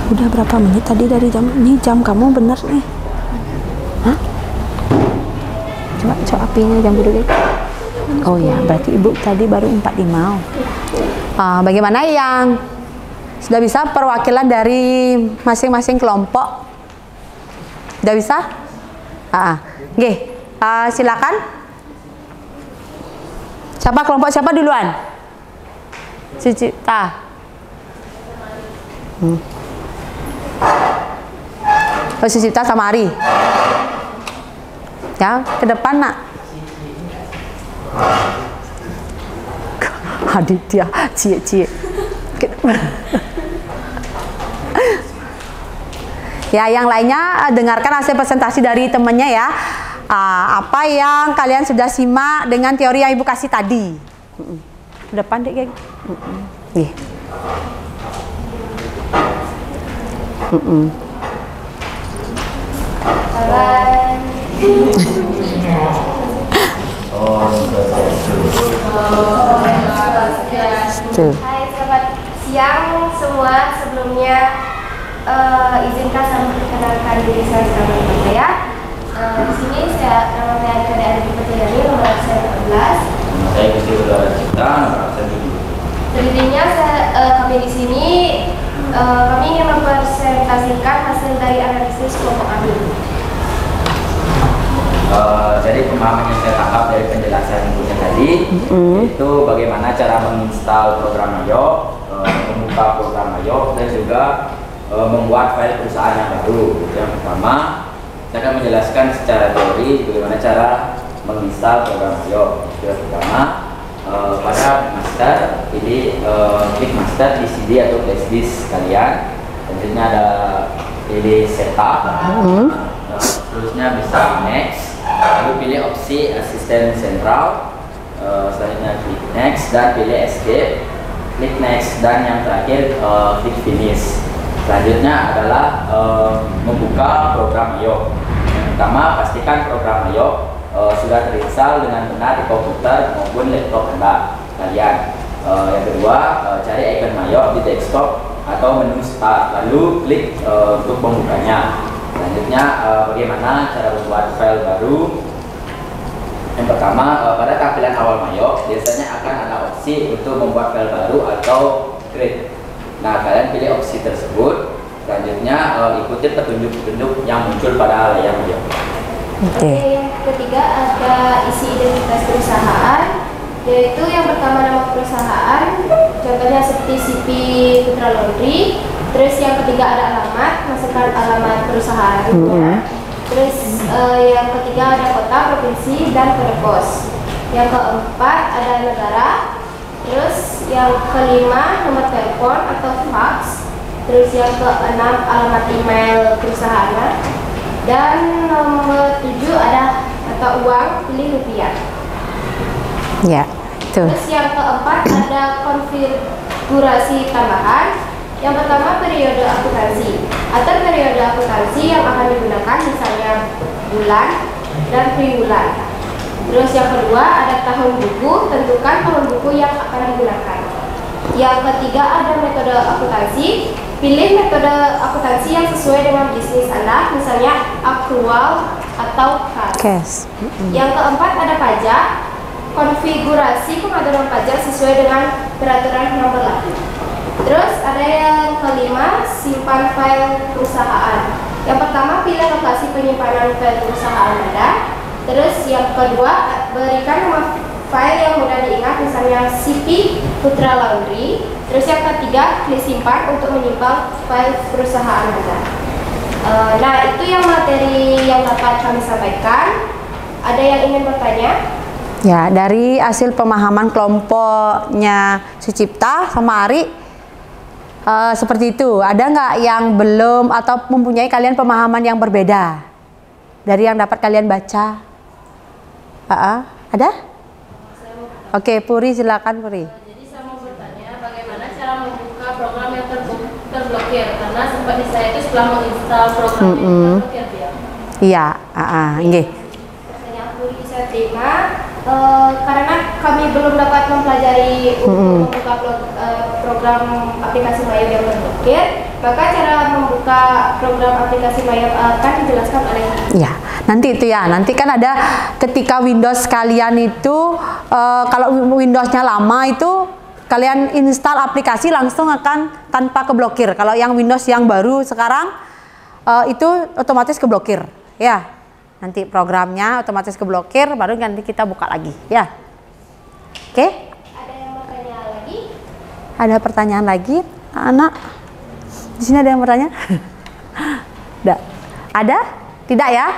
Udah berapa menit tadi dari jam ini? Jam kamu bener nih. Hah? Coba apinya jam dulu deh. Oh ya, berarti Ibu tadi baru 45. Bagaimana yang sudah bisa perwakilan dari masing-masing kelompok? Sudah bisa? Oke, silakan. Siapa kelompok siapa duluan? Cicita. Oh, Cicita sama Ari. Ya, ke depan nak. Aditya, cie. Ya, yang lainnya dengarkan hasil presentasi dari temennya ya. Apa yang kalian sudah simak dengan teori yang ibu kasih tadi? Ke depan deh, geng. Nih. Hai, selamat siang semua. Sebelumnya izinkan saya memperkenalkan diri saya sebagai saya. Di sini nama saya Kadang Putri, nomor absen 14. Saya Gusti Cita, nomor absen 7. Tadinya kami di sini kami ingin mempresentasikan hasil dari analisis kelompok kami. Jadi pemahaman yang saya tangkap dari penjelasan ibunya tadi itu bagaimana cara menginstal program Mayo, membuka program Mayo, dan juga membuat file perusahaan yang baru. Yang pertama, saya akan menjelaskan secara teori bagaimana cara menginstal program Mayo. Yang pertama, pada master, pilih klik master di CD atau flash disk kalian. Selanjutnya ada pilih setup, terusnya bisa next, lalu pilih opsi asisten sentral, selanjutnya klik next dan pilih escape, klik next, dan yang terakhir klik finish. Selanjutnya adalah membuka program Mayo. Yang pertama, pastikan program Mayo sudah terinstall dengan benar di komputer maupun laptop kalian. Yang kedua, cari icon Mayo di desktop atau menu start, lalu klik untuk membukanya. Selanjutnya, bagaimana cara membuat file baru. Yang pertama, pada tampilan awal Mayo biasanya akan ada opsi untuk membuat file baru atau create. Nah, kalian pilih opsi tersebut. Selanjutnya, ikuti petunjuk-petunjuk yang muncul pada layar Mayo. Yang ketiga ada isi identitas perusahaan, yaitu yang pertama nama perusahaan, contohnya seperti CP Putra Laundry. Terus yang ketiga ada alamat, masukkan alamat perusahaan. Terus yang ketiga ada kota, provinsi, dan kode pos. Yang keempat ada negara. Terus yang kelima nomor telepon atau fax. Terus yang keenam alamat email perusahaan. Dan nomor 7 ada mata uang, pilih rupiah. Ya, itu. Terus yang keempat ada konfigurasi tambahan. Yang pertama periode akuntansi atau periode akuntansi yang akan digunakan, misalnya bulan dan triwulan. Terus yang kedua ada tahun buku, tentukan tahun buku yang akan digunakan. Yang ketiga ada metode akuntansi, pilih metode akuntansi yang sesuai dengan bisnis Anda, misalnya akrual atau cash. Yang keempat ada pajak, konfigurasi pengaturan pajak sesuai dengan peraturan yang berlaku. Terus ada yang kelima, simpan file perusahaan. Yang pertama pilih lokasi penyimpanan file perusahaan Anda. Terus yang kedua berikan nama file yang mudah diingat, misalnya CP Putra Laundry. Terus yang ketiga klik simpan untuk menyimpan file perusahaan Anda. Nah, itu yang materi yang dapat kami sampaikan. Ada yang ingin bertanya? Ya, dari hasil pemahaman kelompoknya Sucipta sama Ari seperti itu. Ada nggak yang belum atau mempunyai kalian pemahaman yang berbeda dari yang dapat kalian baca? Ada? Oke, Puri, silakan Puri. Jadi saya mau bertanya bagaimana cara membuka program yang terblokir, karena sempat di saya itu setelah menginstal program yang terblokir dia. Iya, nggih. Pertanyaan Puri saya terima. Karena kami belum dapat mempelajari untuk membuka program aplikasi Mayo yang terblokir, maka cara membuka program aplikasi Mayo akan dijelaskan oleh. Ya, nanti itu ya. Nanti kan ada ketika Windows kalian itu kalau Windowsnya lama itu kalian install aplikasi langsung akan tanpa keblokir. Kalau yang Windows yang baru sekarang itu otomatis keblokir. Ya. Nanti programnya otomatis keblokir, baru nanti kita buka lagi, ya. Oke? Ada yang mau tanya lagi? Ada pertanyaan lagi, anak? Di sini ada yang bertanya? Ada? Tidak ya?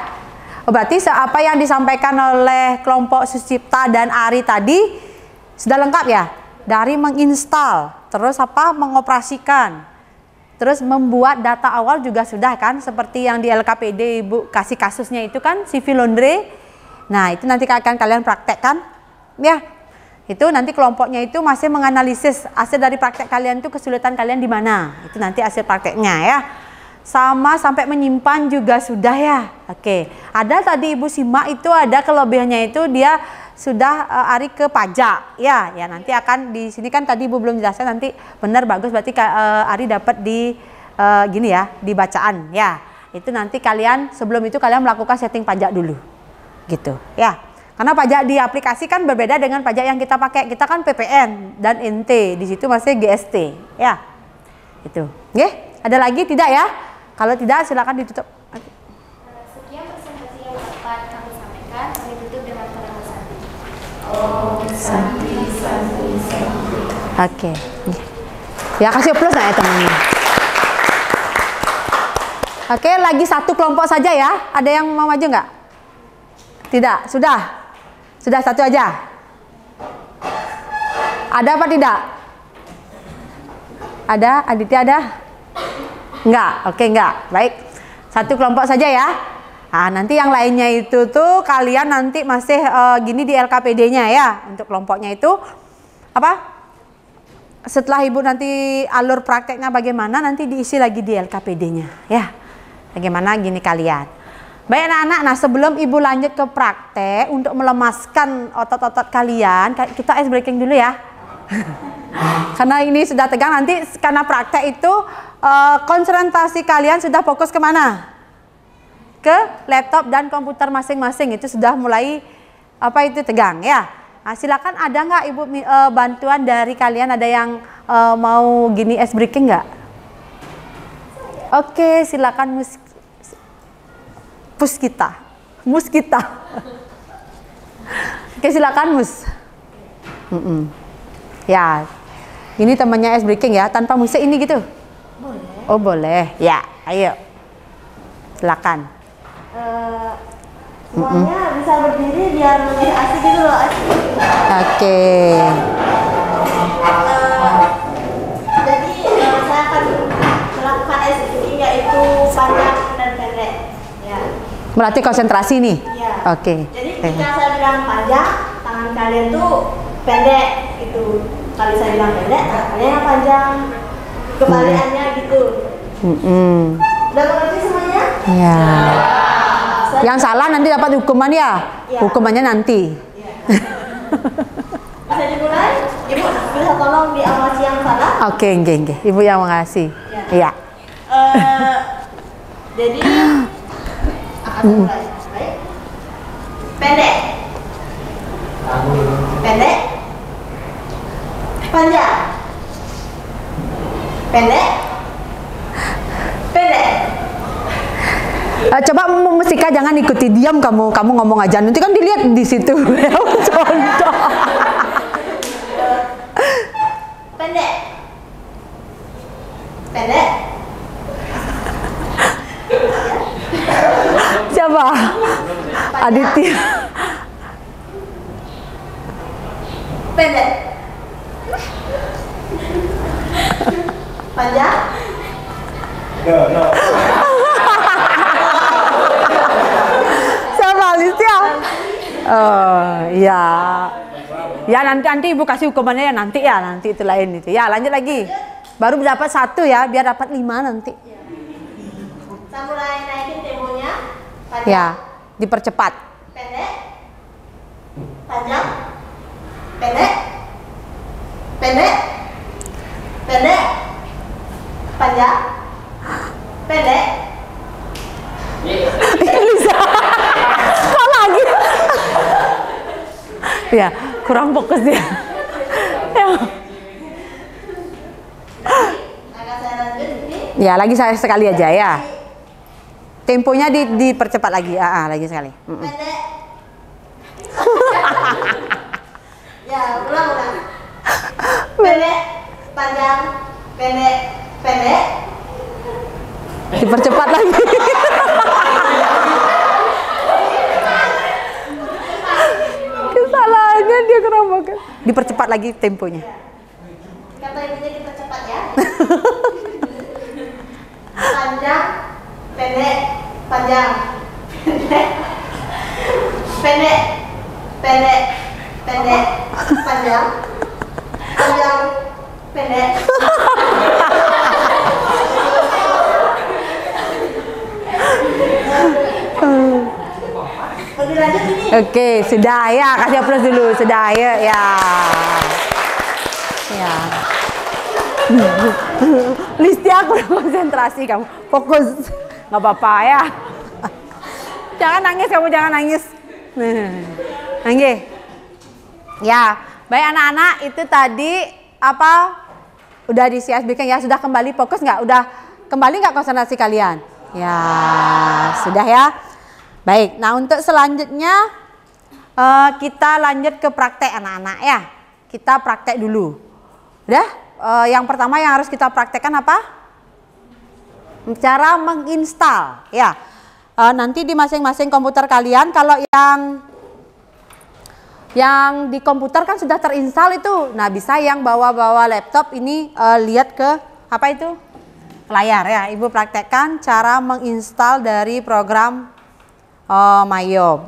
Oh, berarti apa yang disampaikan oleh kelompok Susipta dan Ari tadi sudah lengkap ya? Dari menginstal, terus apa? Mengoperasikan, terus membuat data awal juga sudah kan? Seperti yang di LKPD Ibu kasih kasusnya itu kan, CV laundry. Nah, itu nanti akan kalian praktekkan, ya. Itu nanti kelompoknya itu masih menganalisis hasil dari praktek kalian itu kesulitan kalian di mana. Itu nanti hasil prakteknya ya. Sama sampai menyimpan juga sudah ya. Oke. Ada tadi Ibu simak itu ada kelebihannya itu dia sudah Ari ke pajak. Ya, ya nanti akan di sini kan tadi Ibu belum jelaskan, nanti benar bagus berarti Ari dapat di gini ya, di bacaan ya. Itu nanti kalian sebelum itu kalian melakukan setting pajak dulu. Gitu ya. Karena pajak di aplikasi kan berbeda dengan pajak yang kita pakai. Kita kan PPN dan NT, di situ masih GST, ya. Itu. Oke, ada lagi tidak ya? Kalau tidak silakan ditutup. Sekian presentasi yang dapat kami sampaikan. Kami tutup dengan kalimat santi. Santi. Oke. Ya kasih plus ya teman-teman. Oke, lagi satu kelompok saja ya. Ada yang mau maju nggak? Tidak, sudah. Sudah satu aja. Ada apa tidak? Ada? Aditya ada? Enggak? Oke, enggak. Baik. Satu kelompok saja ya. Nah, nanti yang lainnya itu tuh kalian nanti masih gini di LKPD-nya ya. Untuk kelompoknya itu apa? Setelah Ibu nanti alur prakteknya bagaimana nanti diisi lagi di LKPD-nya ya. Bagaimana gini kalian. Baik anak-anak, nah sebelum Ibu lanjut ke praktek untuk melemaskan otot-otot kalian, kita ice breaking dulu ya. Karena ini sudah tegang, nanti karena praktek itu konsentrasi kalian sudah fokus kemana? Ke laptop dan komputer masing-masing, itu sudah mulai apa itu tegang ya. Nah, silakan ada nggak Ibu bantuan dari kalian, ada yang mau gini ice breaking nggak? Oke, silakan mus kita. Oke, silakan mus. Ya, ini temannya ice breaking ya, tanpa musik ini gitu. Boleh. Oh boleh, ya, ayo, silakan. Semuanya bisa berdiri biar lebih asik gitu loh. Oke. Jadi saya akan melakukan SBI yaitu panjang dan pendek. Ya. Berarti konsentrasi nih. Ya. Oke. Jadi ketika saya bilang panjang, tangan kalian tuh pendek itu. Kalau saya bilang pendek, tangan kalian yang panjang. Kebalikannya gitu. Udah mengerti semuanya? Ya. Yang salah nanti dapat hukuman ya. Ya. Hukumannya nanti. Ya. Bisa dimulai? Ibu bisa tolong diawasi yang salah? Oke, oke. Ibu yang makasih. Iya. Jadi akan mulai. Baik. Pendek. Pendek. Panjang. Pendek. Pendek. Coba Mustika jangan ikuti, diam kamu ngomong aja. Nanti kan dilihat di situ. Contoh. Pendek. Pendek. Siapa? Aditya. Pendek. Panjang. No. Siapa Aditya? Oh, iya. Ya nanti Ibu kasih hukumannya ya nanti itu lain itu. Ya lanjut lagi. Baru dapat 1 ya, biar dapat 5 nanti. Saya mulai naikin temponya. Panjang. Ya, dipercepat. Pendek. Panjang. Pendek. Pendek. Pendek. Panjang. Pendek. Bisa. Kok lagi? Ya, kurang fokus dia. Ya. Akan saya lanjut ini. Ya, lagi saya sekali aja ya. Temponya dipercepat lagi. Lagi sekali. Pendek. Ya, ulang. Pendek, panjang, pendek, pendek. Dipercepat lagi. Kesalahannya dia kenapa kan? Dipercepat lagi temponya. Kata intinya kita cepat ya. Panjang, pendek, panjang, pendek, pendek, pendek, pendek, panjang, panjang, pendek. Lebih lanjut ini. Oke, sudah ya, kasih aplaus dulu, sudah ya. Ya. Listi aku konsentrasi kamu, fokus, nggak apa-apa ya. Jangan nangis kamu, jangan nangis. Nangis. Ya, baik anak-anak itu tadi apa? Udah di CSB-kan ya, sudah kembali fokus nggak? Udah kembali nggak konsentrasi kalian? Ya, sudah ya. Baik, nah untuk selanjutnya kita lanjut ke praktek anak-anak ya. Kita praktek dulu. Udah, yang pertama yang harus kita praktekkan apa? Cara menginstal ya. Nanti di masing-masing komputer kalian, kalau yang di komputer kan sudah terinstall itu. Nah, bisa yang bawa laptop ini lihat ke apa itu? Layar ya. Ibu praktekkan cara menginstal dari program Mayob.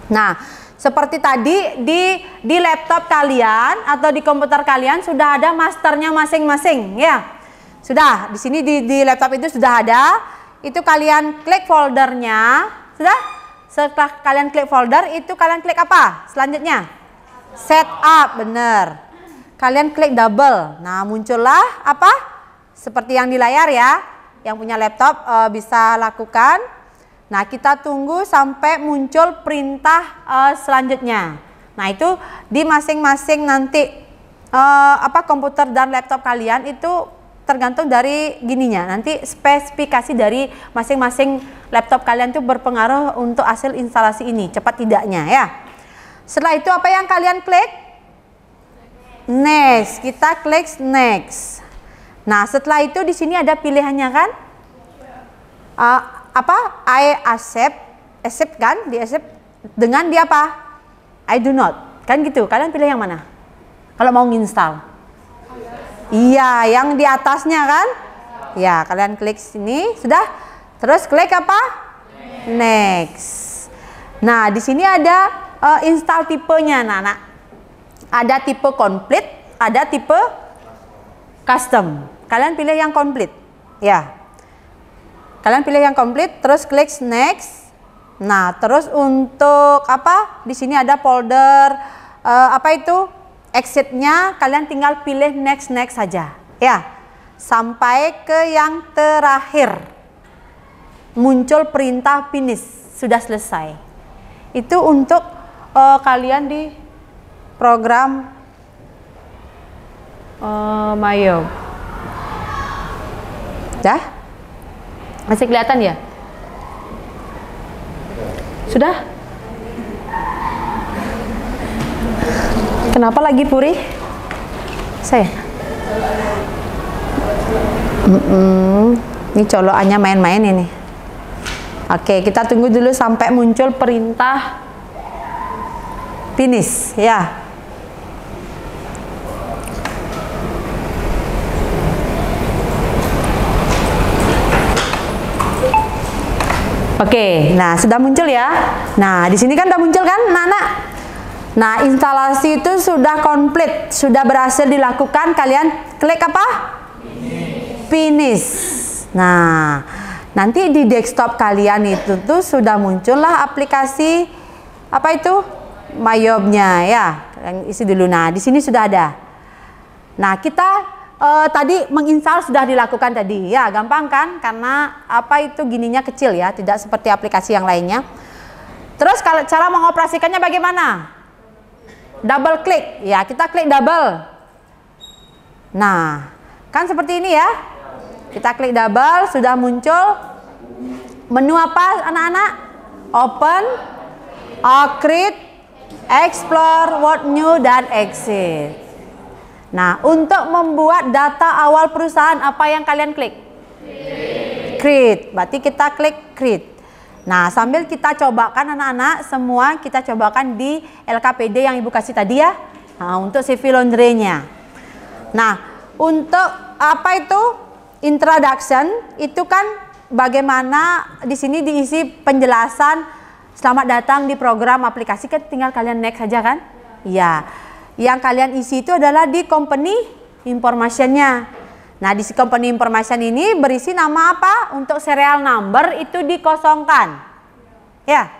Nah, seperti tadi di laptop kalian atau di komputer kalian sudah ada masternya masing-masing ya. Sudah, di sini di laptop itu sudah ada. Itu kalian klik foldernya. Sudah? Setelah kalian klik folder itu kalian klik apa? Selanjutnya setup, bener. Kalian klik double. Nah, muncullah apa? Seperti yang di layar ya. Yang punya laptop bisa lakukan. Nah, kita tunggu sampai muncul perintah selanjutnya. Nah, itu di masing-masing nanti komputer dan laptop kalian itu tergantung dari gininya. Nanti spesifikasi dari masing-masing laptop kalian itu berpengaruh untuk hasil instalasi ini, cepat tidaknya ya. Setelah itu apa yang kalian klik? Next. Kita klik next. Nah, setelah itu di sini ada pilihannya kan? I accept kan? Di accept dengan di apa? I do not. Kan gitu. Kalian pilih yang mana? Kalau mau nginstal. Iya, yang di atasnya kan? Ya, kalian klik sini, sudah. Terus klik apa? Next. Nah, di sini ada install tipenya, Nana. Ada tipe complete, ada tipe custom. Kalian pilih yang complete. Ya. Kalian pilih yang complete, terus klik next. Nah, terus untuk apa? Di sini ada folder exit-nya, kalian tinggal pilih next saja. Ya. Sampai ke yang terakhir. Muncul perintah finish, sudah selesai. Itu untuk kalian di program Mayob. Dah? Masih kelihatan ya? Sudah? Kenapa lagi Puri? Saya? Ini colokannya main-main ini. Oke, kita tunggu dulu sampai muncul perintah finish ya. Oke, nah sudah muncul ya. Nah, di sini kan sudah muncul kan, anak-anak? Nah, instalasi itu sudah komplit, sudah berhasil dilakukan. Kalian klik apa? Finish. Nah, nanti di desktop kalian itu tuh sudah muncullah aplikasi apa itu? Mayobnya ya. Yang isi dulu. Nah, di sini sudah ada. Nah, kita tadi menginstal sudah dilakukan tadi ya, gampang kan, karena apa itu gininya kecil ya, tidak seperti aplikasi yang lainnya. Terus kalau cara mengoperasikannya bagaimana? Double klik ya, kita klik double. Nah, kan seperti ini ya, kita klik double, sudah muncul menu apa anak-anak? Open create, explore, what new, dan exit. Nah, untuk membuat data awal perusahaan, apa yang kalian klik? Create. Berarti kita klik create. Nah, sambil kita cobakan anak-anak, semua kita cobakan di LKPD yang Ibu kasih tadi ya. Nah, untuk CV laundry-nya. Nah, untuk apa itu? Introduction, itu kan bagaimana di sini diisi penjelasan selamat datang di program aplikasi, kan tinggal kalian next saja kan? Ya. Yang kalian isi itu adalah di company information-nya. Nah, di company information ini berisi nama apa? Untuk serial number itu dikosongkan. Ya.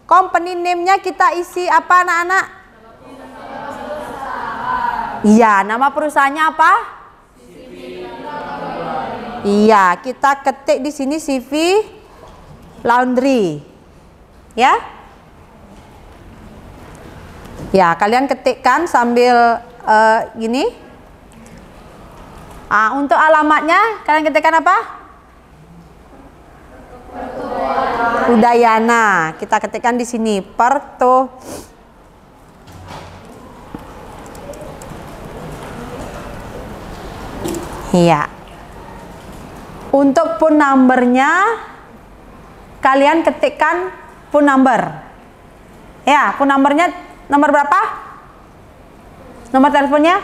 Company name-nya kita isi apa anak-anak? Iya, nama perusahaannya apa? Iya, kita ketik di sini CV Laundry. Ya. Ya, kalian ketikkan sambil gini. Untuk alamatnya kalian ketikkan apa? Udayana. Kita ketikkan di sini Perto. Iya. Untuk phone number-nya kalian ketikkan phone number. Ya, phone number-nya nomor berapa? Nomor teleponnya?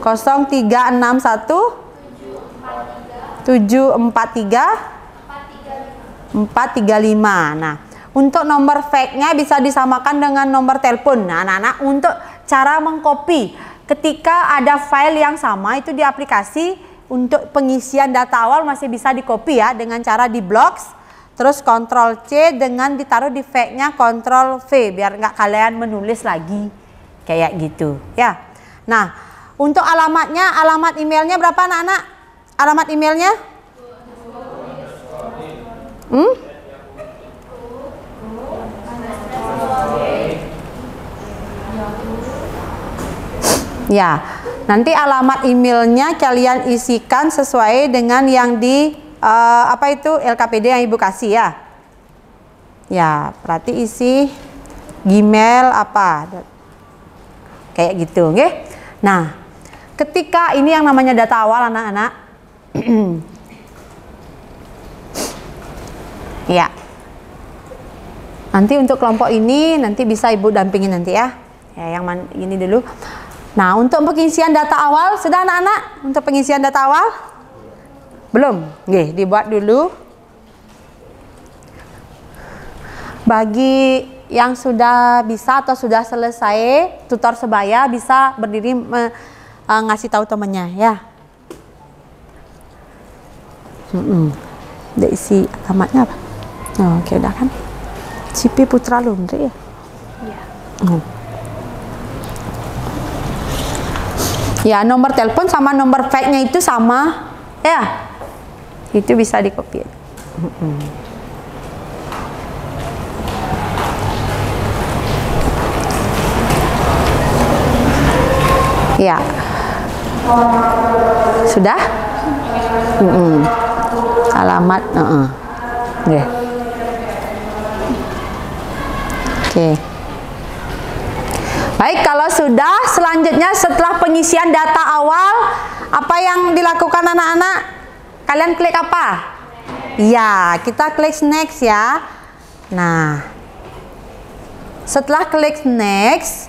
0361 743 435. Nah, untuk nomor fax-nya bisa disamakan dengan nomor telepon. Nah, anak-anak, untuk cara mengcopy ketika ada file yang sama itu di aplikasi, untuk pengisian data awal masih bisa di copy ya dengan cara di blocks, terus Ctrl C dengan ditaruh di fax-nya Ctrl V biar nggak kalian menulis lagi kayak gitu ya. Nah, untuk alamatnya, alamat emailnya berapa anak-anak? Alamat emailnya? Ya, nanti alamat emailnya kalian isikan sesuai dengan yang di apa itu LKPD yang Ibu kasih ya. Ya, berarti isi Gmail apa kayak gitu, oke? Nah, ketika ini yang namanya data awal anak-anak. Ya. Nanti untuk kelompok ini nanti bisa Ibu dampingin nanti ya. Ya, yang ini dulu. Nah, untuk pengisian data awal sudah anak-anak? Untuk pengisian data awal? Belum? Oke, dibuat dulu. Bagi yang sudah bisa atau sudah selesai tutor sebaya bisa berdiri ngasih tahu temannya ya. Udah isi alamatnya apa? Oh, oke, udah kan? CP Putra Laundry ya? Iya. Ya, nomor telepon sama nomor fax-nya itu sama ya. Itu bisa di-copy. Ya. Sudah? Alamat, yeah. Oke. Baik, kalau sudah, selanjutnya setelah pengisian data awal, apa yang dilakukan anak-anak? Kalian klik apa? Ya, kita klik next ya. Nah, setelah klik next,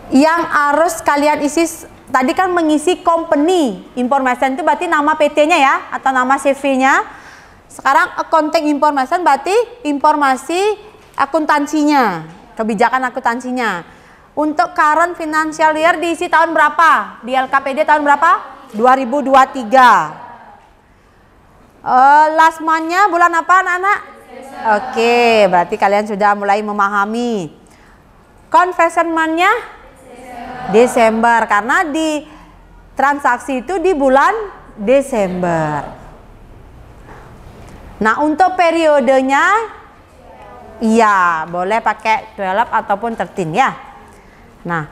yang harus kalian isi, tadi kan mengisi company information itu berarti nama PT-nya ya, atau nama CV-nya. Sekarang accounting information berarti informasi akuntansinya, kebijakan akuntansinya. Untuk current financial year diisi tahun berapa? Di LKPD tahun berapa? 2023. Last month-nya bulan apa anak-anak? Oke, berarti kalian sudah mulai memahami. Conversion month-nya? Desember, karena di transaksi itu di bulan Desember. Nah, untuk periodenya, iya, boleh pakai 12 ataupun 13 ya. Nah,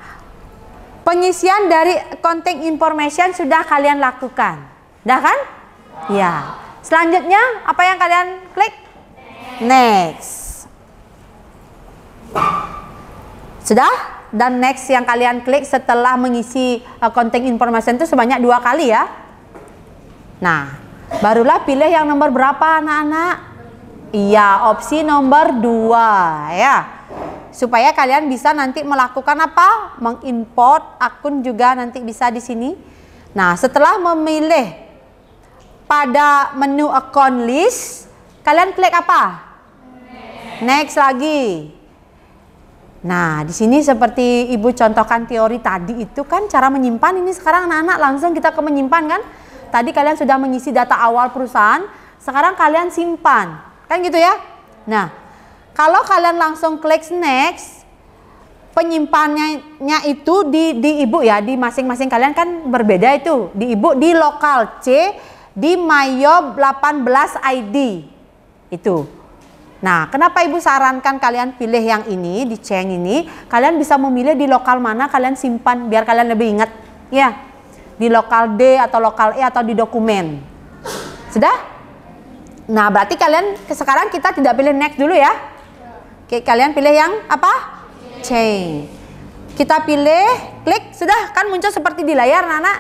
pengisian dari accounting information sudah kalian lakukan. Udah kan? Ya. Selanjutnya, apa yang kalian klik? Next. Sudah? Dan next yang kalian klik setelah mengisi contact information itu sebanyak 2 kali ya. Nah, barulah pilih yang nomor berapa anak-anak? Iya, opsi nomor 2 ya. Supaya kalian bisa nanti melakukan apa? Mengimport akun juga nanti bisa di sini. Nah, setelah memilih pada menu account list, kalian klik apa? Next lagi. Nah, di sini seperti Ibu contohkan teori tadi itu kan cara menyimpan. Ini sekarang anak-anak langsung kita ke menyimpan kan? Tadi kalian sudah mengisi data awal perusahaan, sekarang kalian simpan. Kan gitu ya? Nah, kalau kalian langsung klik next, penyimpannya itu di Ibu ya, di masing-masing kalian kan berbeda itu. Di Ibu di lokal C, di Mayob 18 ID. Itu. Nah, kenapa Ibu sarankan kalian pilih yang ini, di C yang ini? Kalian bisa memilih di lokal mana kalian simpan, biar kalian lebih ingat. Ya, di lokal D atau lokal E atau di dokumen. Sudah? Nah, berarti kalian sekarang kita tidak pilih next dulu ya. Oke, kalian pilih yang apa? C. Kita pilih, klik, sudah kan muncul seperti di layar, anak-anak?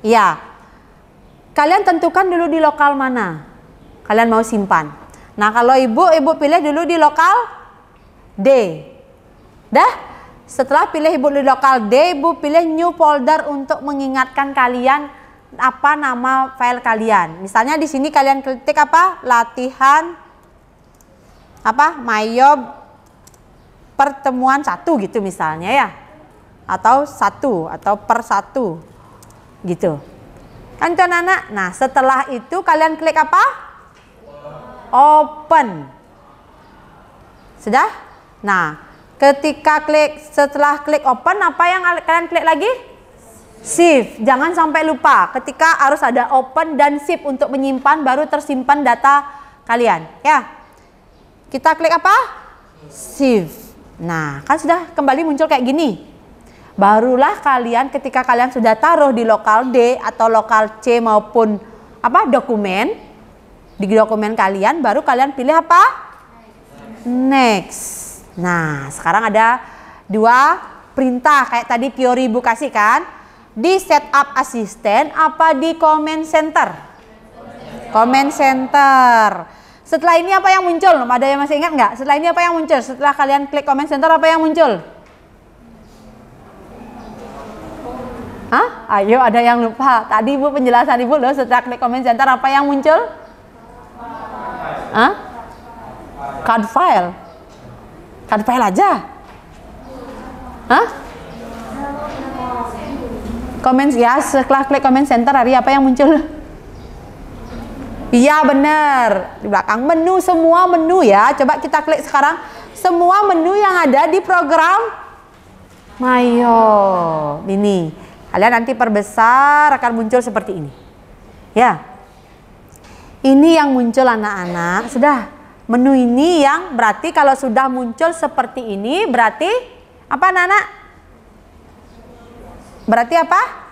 Ya. Kalian tentukan dulu di lokal mana kalian mau simpan. Nah, kalau ibu pilih dulu di lokal D. Dah? Setelah pilih ibu di lokal D, ibu pilih new folder untuk mengingatkan kalian apa nama file kalian. Misalnya di sini kalian ketik apa? Latihan apa? Mayob pertemuan 1 gitu misalnya ya. Atau 1 atau per 1 gitu. Kan itu anak-anak. Nah, setelah itu kalian klik apa? Open. Sudah? Nah, ketika setelah klik open, apa yang kalian klik lagi? Save. Jangan sampai lupa. Ketika harus ada open dan save untuk menyimpan, baru tersimpan data kalian. Ya. Kita klik apa? Save. Nah, kan sudah kembali muncul kayak gini. Barulah kalian ketika kalian sudah taruh di lokal D atau lokal C maupun apa dokumen, di dokumen kalian baru kalian pilih apa? Next. Nah, sekarang ada 2 perintah kayak tadi teori Ibu kasih kan? Di setup asisten apa di comment center? Comment center. Setelah ini apa yang muncul? Ada yang masih ingat nggak? Setelah ini apa yang muncul? Setelah kalian klik comment center apa yang muncul? Hah? Ayo, ada yang lupa. Tadi Ibu penjelasan Ibu loh, setelah klik comment center apa yang muncul? Hah? Card file. Card file aja. Hah? Comment ya, setelah klik comment center hari apa yang muncul? Iya benar. Di belakang menu, semua menu ya. Coba kita klik sekarang semua menu yang ada di program Mayob. Ini. Kalian nanti perbesar akan muncul seperti ini. Ya. Ini yang muncul anak-anak. Sudah. Menu ini yang berarti kalau sudah muncul seperti ini berarti apa anak-anak? Berarti apa?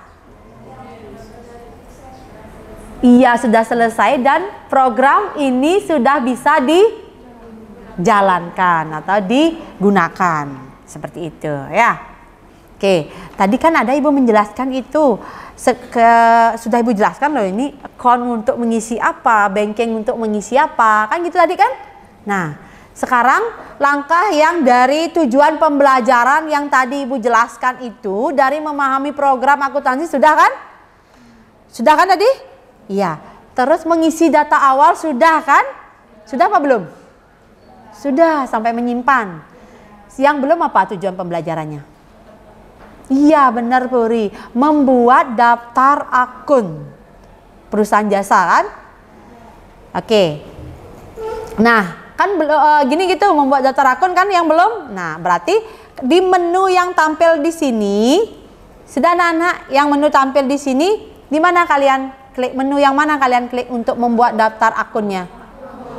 Iya, sudah selesai dan program ini sudah bisa dijalankan atau digunakan. Seperti itu ya. Oke, tadi kan ada Ibu menjelaskan itu. Sudah Ibu jelaskan loh ini account untuk mengisi apa, banking untuk mengisi apa, kan gitu tadi kan? Nah, sekarang langkah yang dari tujuan pembelajaran yang tadi Ibu jelaskan itu dari memahami program akuntansi sudah kan? Sudah kan tadi? Iya. Terus mengisi data awal sudah kan? Sudah apa belum? Sudah sampai menyimpan. Yang belum apa tujuan pembelajarannya? Iya benar Puri, membuat daftar akun perusahaan jasa kan? Oke. Nah kan gini gitu membuat daftar akun kan yang belum. Nah berarti di menu yang tampil di sini sudah anak-anak yang menu tampil di sini di mana kalian klik menu yang mana kalian klik untuk membuat daftar akunnya?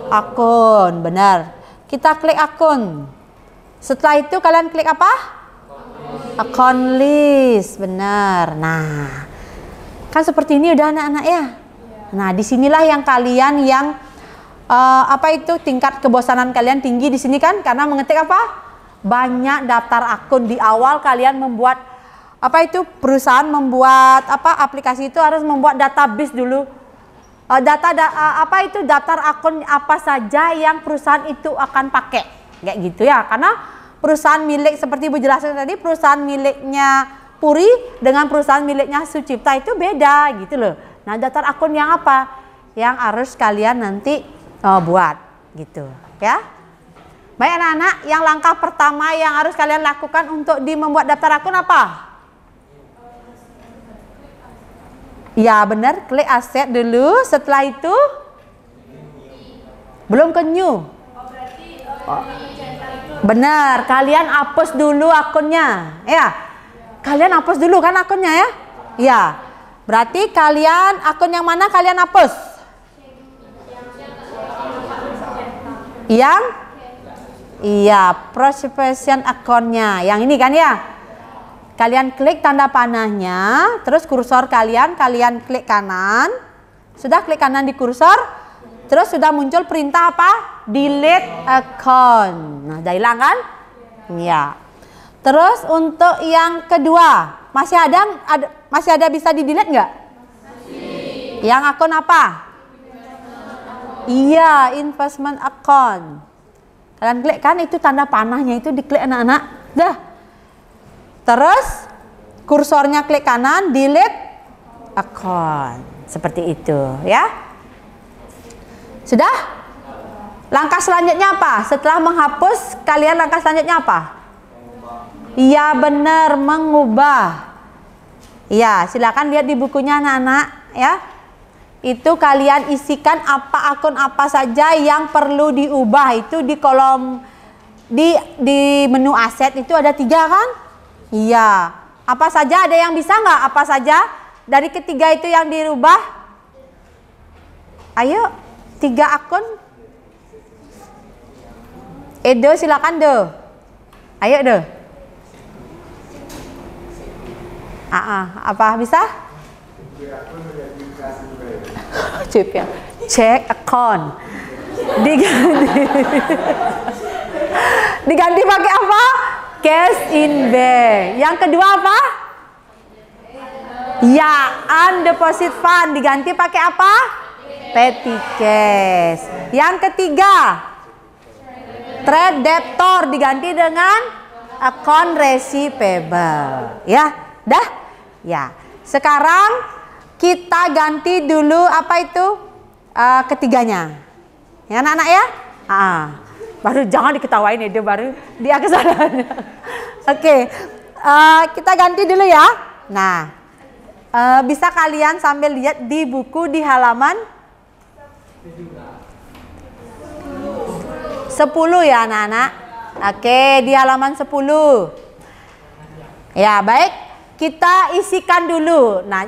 Akun benar. Kita klik akun. Setelah itu kalian klik apa? Account list, benar. Nah, kan seperti ini udah anak-anak ya. Nah, disinilah yang kalian yang apa itu tingkat kebosanan kalian tinggi di sini kan? Karena mengetik apa? banyak daftar akun. Di awal kalian membuat apa itu, perusahaan membuat apa, aplikasi itu harus membuat database dulu. Apa itu, daftar akun apa saja yang perusahaan itu akan pakai, kayak gitu ya. Karena perusahaan milik, seperti Ibu jelaskan tadi, perusahaan miliknya Puri dengan perusahaan miliknya Sucipta itu beda gitu loh. Nah, daftar akun yang apa yang harus kalian nanti buat gitu ya. Baik anak-anak, yang langkah pertama yang harus kalian lakukan untuk membuat daftar akun apa? Ya benar, klik aset dulu. Setelah itu belum ke new. Benar, kalian hapus dulu akunnya. Ya, kalian hapus dulu kan akunnya ya. Ya, berarti kalian akun yang mana kalian hapus? Yang iya, prospectation akunnya. Yang ini kan ya. Kalian klik tanda panahnya, terus kursor kalian klik kanan. Sudah klik kanan di kursor, terus sudah muncul perintah apa? Delete account. Nah, udah hilang kan? Ya. Terus untuk yang kedua, masih ada bisa di delete nggak? Yang akun apa? Iya, investment account. Kalian klik kan, itu tanda panahnya itu diklik anak-anak. Dah. Terus kursornya klik kanan, delete account. Seperti itu ya. Sudah? Langkah selanjutnya apa? Setelah menghapus, kalian langkah selanjutnya apa? Iya benar, mengubah. Iya, silakan lihat di bukunya anak-anak ya. Itu kalian isikan akun apa saja yang perlu diubah. Itu di kolom di menu aset itu ada 3 kan? Iya. Apa saja, ada yang bisa nggak? Apa saja dari ketiga itu yang dirubah? Ayo, 3 akun. Edo silakan Do. Ayo Do. Apa bisa? Cek account. Diganti pakai apa? Cash in bank. Yang kedua apa? Ya, undeposit fund. Diganti pakai apa? Petty cash. Yang ketiga, trade debtor. Diganti dengan account receivable. Ya, dah? Ya. Sekarang kita ganti dulu apa itu? Ketiganya. Ya anak-anak ya? Baru jangan diketawain ya, dia baru dia kesalahannya. Oke, kita ganti dulu ya. Nah, bisa kalian sambil lihat di buku di halaman 10 ya anak-anak. Oke, di halaman 10. Ya baik, kita isikan dulu. Nah,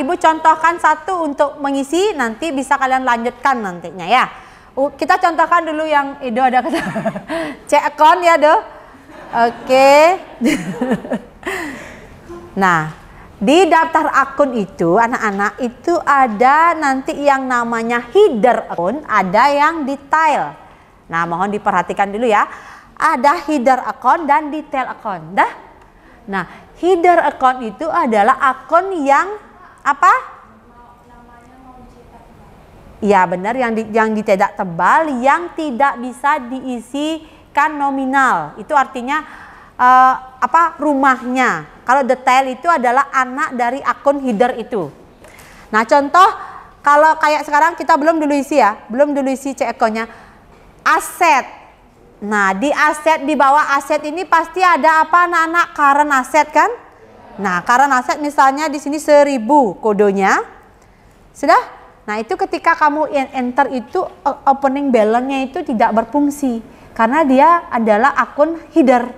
Ibu contohkan satu untuk mengisi, nanti bisa kalian lanjutkan nantinya ya. Kita contohkan dulu yang Edo ada kata. Cek account ya Do. Oke. Nah, di daftar akun itu anak-anak itu ada nanti yang namanya header akun, ada yang detail. Nah, mohon diperhatikan dulu ya. Ada header account dan detail account. Dah? Nah, header account itu adalah akun yang apa? Ya benar, yang ditedak tebal, yang tidak bisa diisikan nominal. Itu artinya rumahnya. Kalau detail itu adalah anak dari akun header itu. Nah, contoh kalau kayak sekarang kita belum dulu isi ya, belum dulu isi cek akunnya. Aset. Nah, di aset, di bawah aset ini pasti ada apa anak-anak? Current aset kan? Nah, current aset misalnya di sini 1000 kodenya. Sudah? Nah, itu ketika kamu enter itu opening balance-nya itu tidak berfungsi karena dia adalah akun header.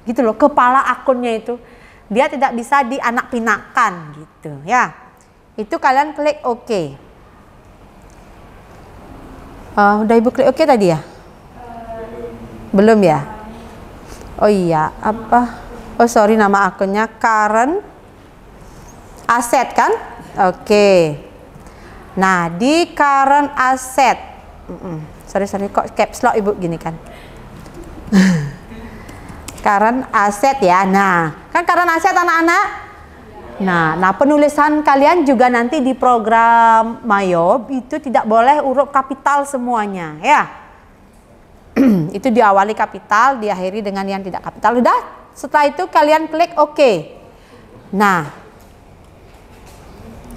Gitu loh, kepala akunnya itu. Dia tidak bisa dianak-pinakan gitu ya. Itu kalian klik OK. Udah Ibu klik OK tadi ya? Belum ya? Oh iya, apa? Oh sorry, nama akunnya current asset kan? Oke. Nah, di current asset. Sorry kok caps lock Ibu gini kan. Current asset ya. Nah, kan current asset anak-anak. Nah, penulisan kalian juga nanti di program Mayob itu tidak boleh huruf kapital semuanya ya. Itu diawali kapital, diakhiri dengan yang tidak kapital. Udah, setelah itu kalian klik OK. Nah,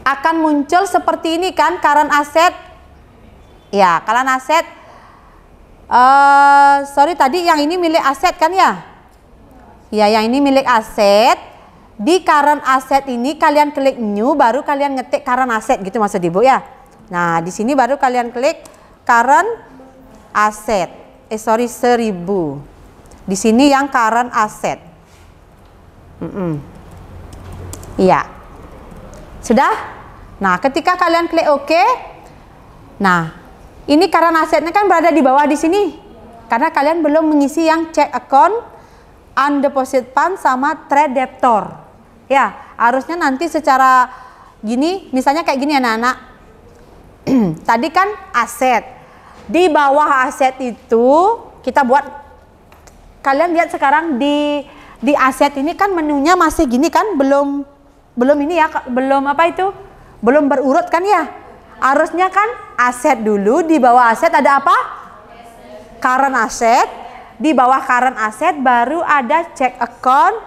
akan muncul seperti ini kan current asset. Ya, current asset. Sorry tadi yang ini milik aset kan ya? Ya, yang ini milik aset. Di current asset ini kalian klik new, baru kalian ngetik current asset gitu maksud Ibu ya. Nah, di sini baru kalian klik current asset. 1000. Di sini yang current asset. Iya. Sudah? Nah, ketika kalian klik OK, nah, ini current assetnya kan berada di bawah di sini. Karena kalian belum mengisi yang check account, undeposit fund sama trade debtor. Ya, harusnya nanti secara gini, misalnya kayak gini anak-anak. Tadi kan aset. Di bawah aset itu kita buat, kalian lihat sekarang di aset ini kan menunya masih gini kan, belum ini ya, belum apa itu, belum berurut kan ya. Harusnya kan aset dulu, di bawah aset ada apa? Current asset. Di bawah current asset baru ada check account,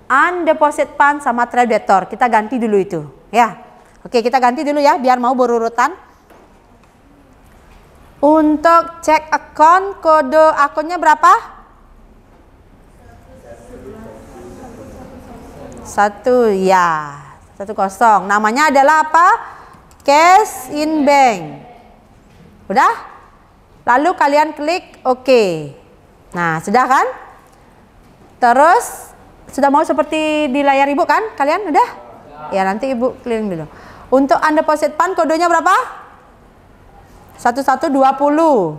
undeposit fund sama trade debtor. Kita ganti dulu itu ya. Oke, kita ganti dulu ya biar mau berurutan. Untuk check account, kode akunnya berapa? 1 ya, 10. Namanya adalah apa? Cash in bank. Udah? Lalu kalian klik OK. Nah, sudah kan? Terus sudah mau seperti di layar Ibu kan? Kalian udah? Ya, nanti Ibu keliling dulu. Untuk undeposit fund kodenya berapa? 1120.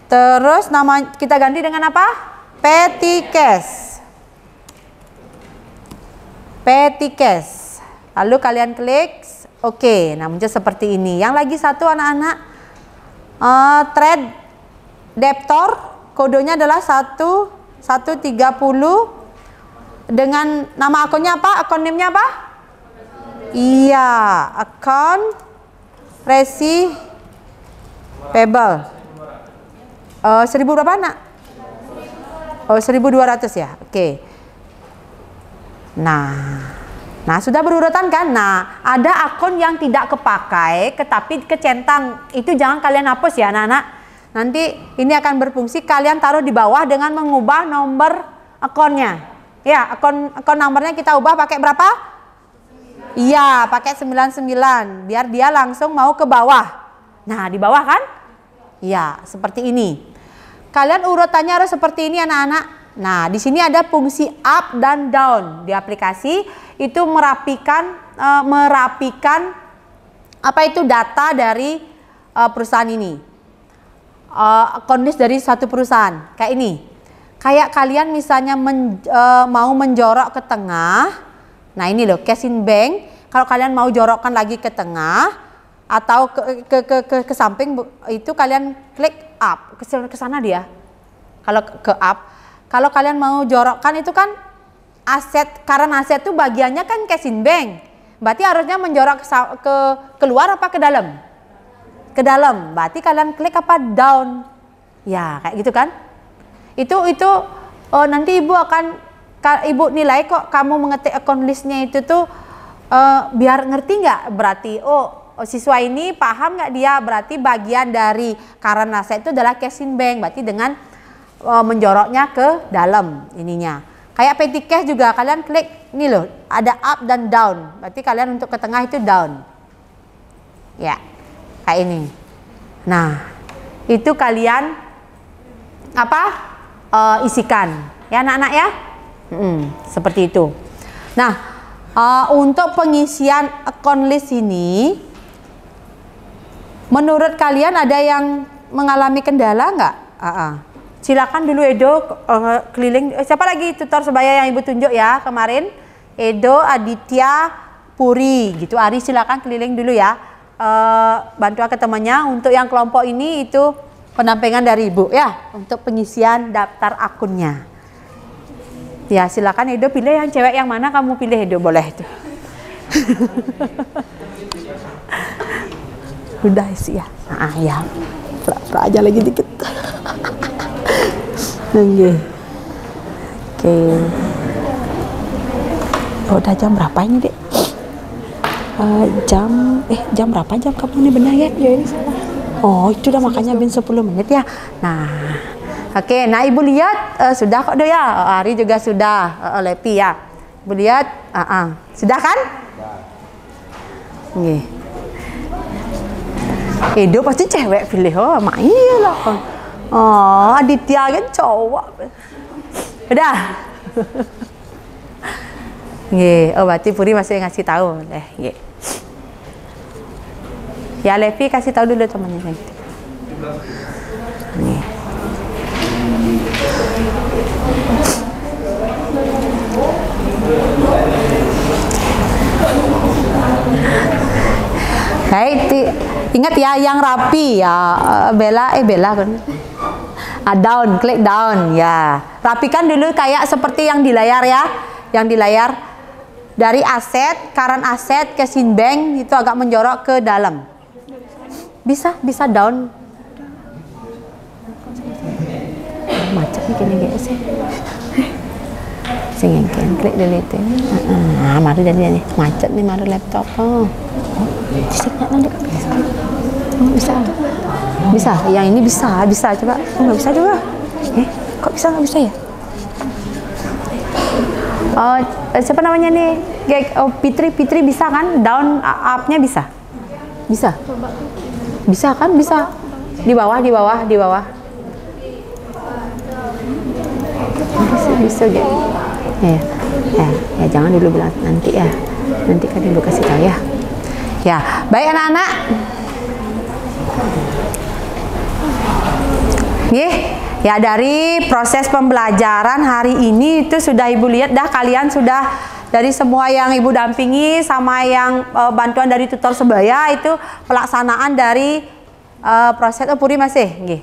Terus nama kita ganti dengan apa? Petty cash. Petty cash. Lalu kalian klik OK. Nah, muncul seperti ini. Yang lagi satu anak-anak, trade debtor kodenya adalah 1130 dengan nama akunnya apa? Akun name-nya apa? Iya, account receivable. 1000 berapa nak? Oh, 1200 ya. Oke. Nah, sudah berurutan kan? Nah, ada akun yang tidak kepakai, tetapi kecentang. Itu jangan kalian hapus ya, anak-anak. Nanti ini akan berfungsi. Kalian taruh di bawah dengan mengubah nomor akunnya. Ya, akun nomornya kita ubah pakai berapa? Iya, pakai 99. Biar dia langsung mau ke bawah. Nah, di bawah kan? Ya, seperti ini. Kalian urutannya harus seperti ini anak-anak. Nah, di sini ada fungsi up dan down di aplikasi. Itu merapikan apa itu data dari perusahaan ini. Kondisi dari satu perusahaan kayak ini. Kayak kalian misalnya mau menjorok ke tengah. Nah, ini loh cash in bank. Kalau kalian mau jorokkan lagi ke tengah atau ke samping, itu kalian klik up ke sana dia. Kalau ke up, kalau kalian mau jorokkan itu kan aset, karena aset itu bagiannya kan cash in bank. Berarti harusnya menjorok ke keluar apa ke dalam? Ke dalam. Berarti kalian klik apa? Down. Ya, kayak gitu kan? Itu nanti Ibu nilai kok kamu mengetik account listnya itu tuh biar ngerti nggak? Berarti siswa ini paham nggak dia? Berarti bagian dari current asset itu adalah cash in bank. Berarti dengan menjoroknya ke dalam ininya. Kayak petty cash juga kalian klik ini loh, ada up dan down. Berarti kalian untuk ke tengah itu down. Ya, kayak ini. Nah, itu kalian isikan ya anak-anak ya. Seperti itu. Nah, untuk pengisian account list ini, menurut kalian ada yang mengalami kendala nggak? Silakan dulu Edo keliling. Siapa lagi tutor sebaya yang Ibu tunjuk ya kemarin? Edo, Aditya, Puri gitu. Ari silakan keliling dulu ya. Bantu ke temannya. Untuk yang kelompok ini itu pendampingan dari Ibu ya untuk pengisian daftar akunnya. Ya silakan Edo pilih yang cewek yang mana kamu pilih Edo, boleh itu. Udah isi ya. Nah, ya. Pura-pura aja lagi dikit. Oke. Oh, udah jam berapa ini, Dek? Jam berapa jam kamu nih, benar ya? Ya ini salah. Oh, itu udah makanya bin 10 menit ya. Nah. Oke, nah Ibu lihat sudah kok Do ya. Ari juga sudah, Lepi ya. Ibu lihat, sudah kan? Nih. Edo pasti cewek pilih, oh mak iyalah. Oh, Aditya kan cowok. Udah. Nggih, oh berarti Puri masih ngasih tahu. Nggih. Ya Levi kasih tahu dulu temannya. Nih. Baik, ingat ya yang rapi ya, Bella kan. Down, klik down ya. Rapikan dulu kayak seperti yang di layar ya, yang di layar dari aset, current aset ke Sinbank itu agak menjorok ke dalam. Bisa down. Macet nih kini guys. Sing klik delete. Mari jadi nih. Macet nih mari laptop. Oh. Signal nanti. Oh, bisa. Yang ini bisa coba. Oh, nggak bisa coba. Kok bisa nggak bisa ya? Oh, siapa namanya nih? Oh, Fitri bisa kan? Down up-nya bisa? Bisa kan? Bisa. Di bawah. Bisa gitu. Ya jangan dulu bilang nanti ya. Nanti kan Ibu kasih tahu ya. Ya, baik anak-anak. Ya dari proses pembelajaran hari ini itu sudah Ibu lihat dah, kalian sudah dari semua yang Ibu dampingi sama yang bantuan dari tutor sebaya itu pelaksanaan dari proses Puri masih nggih.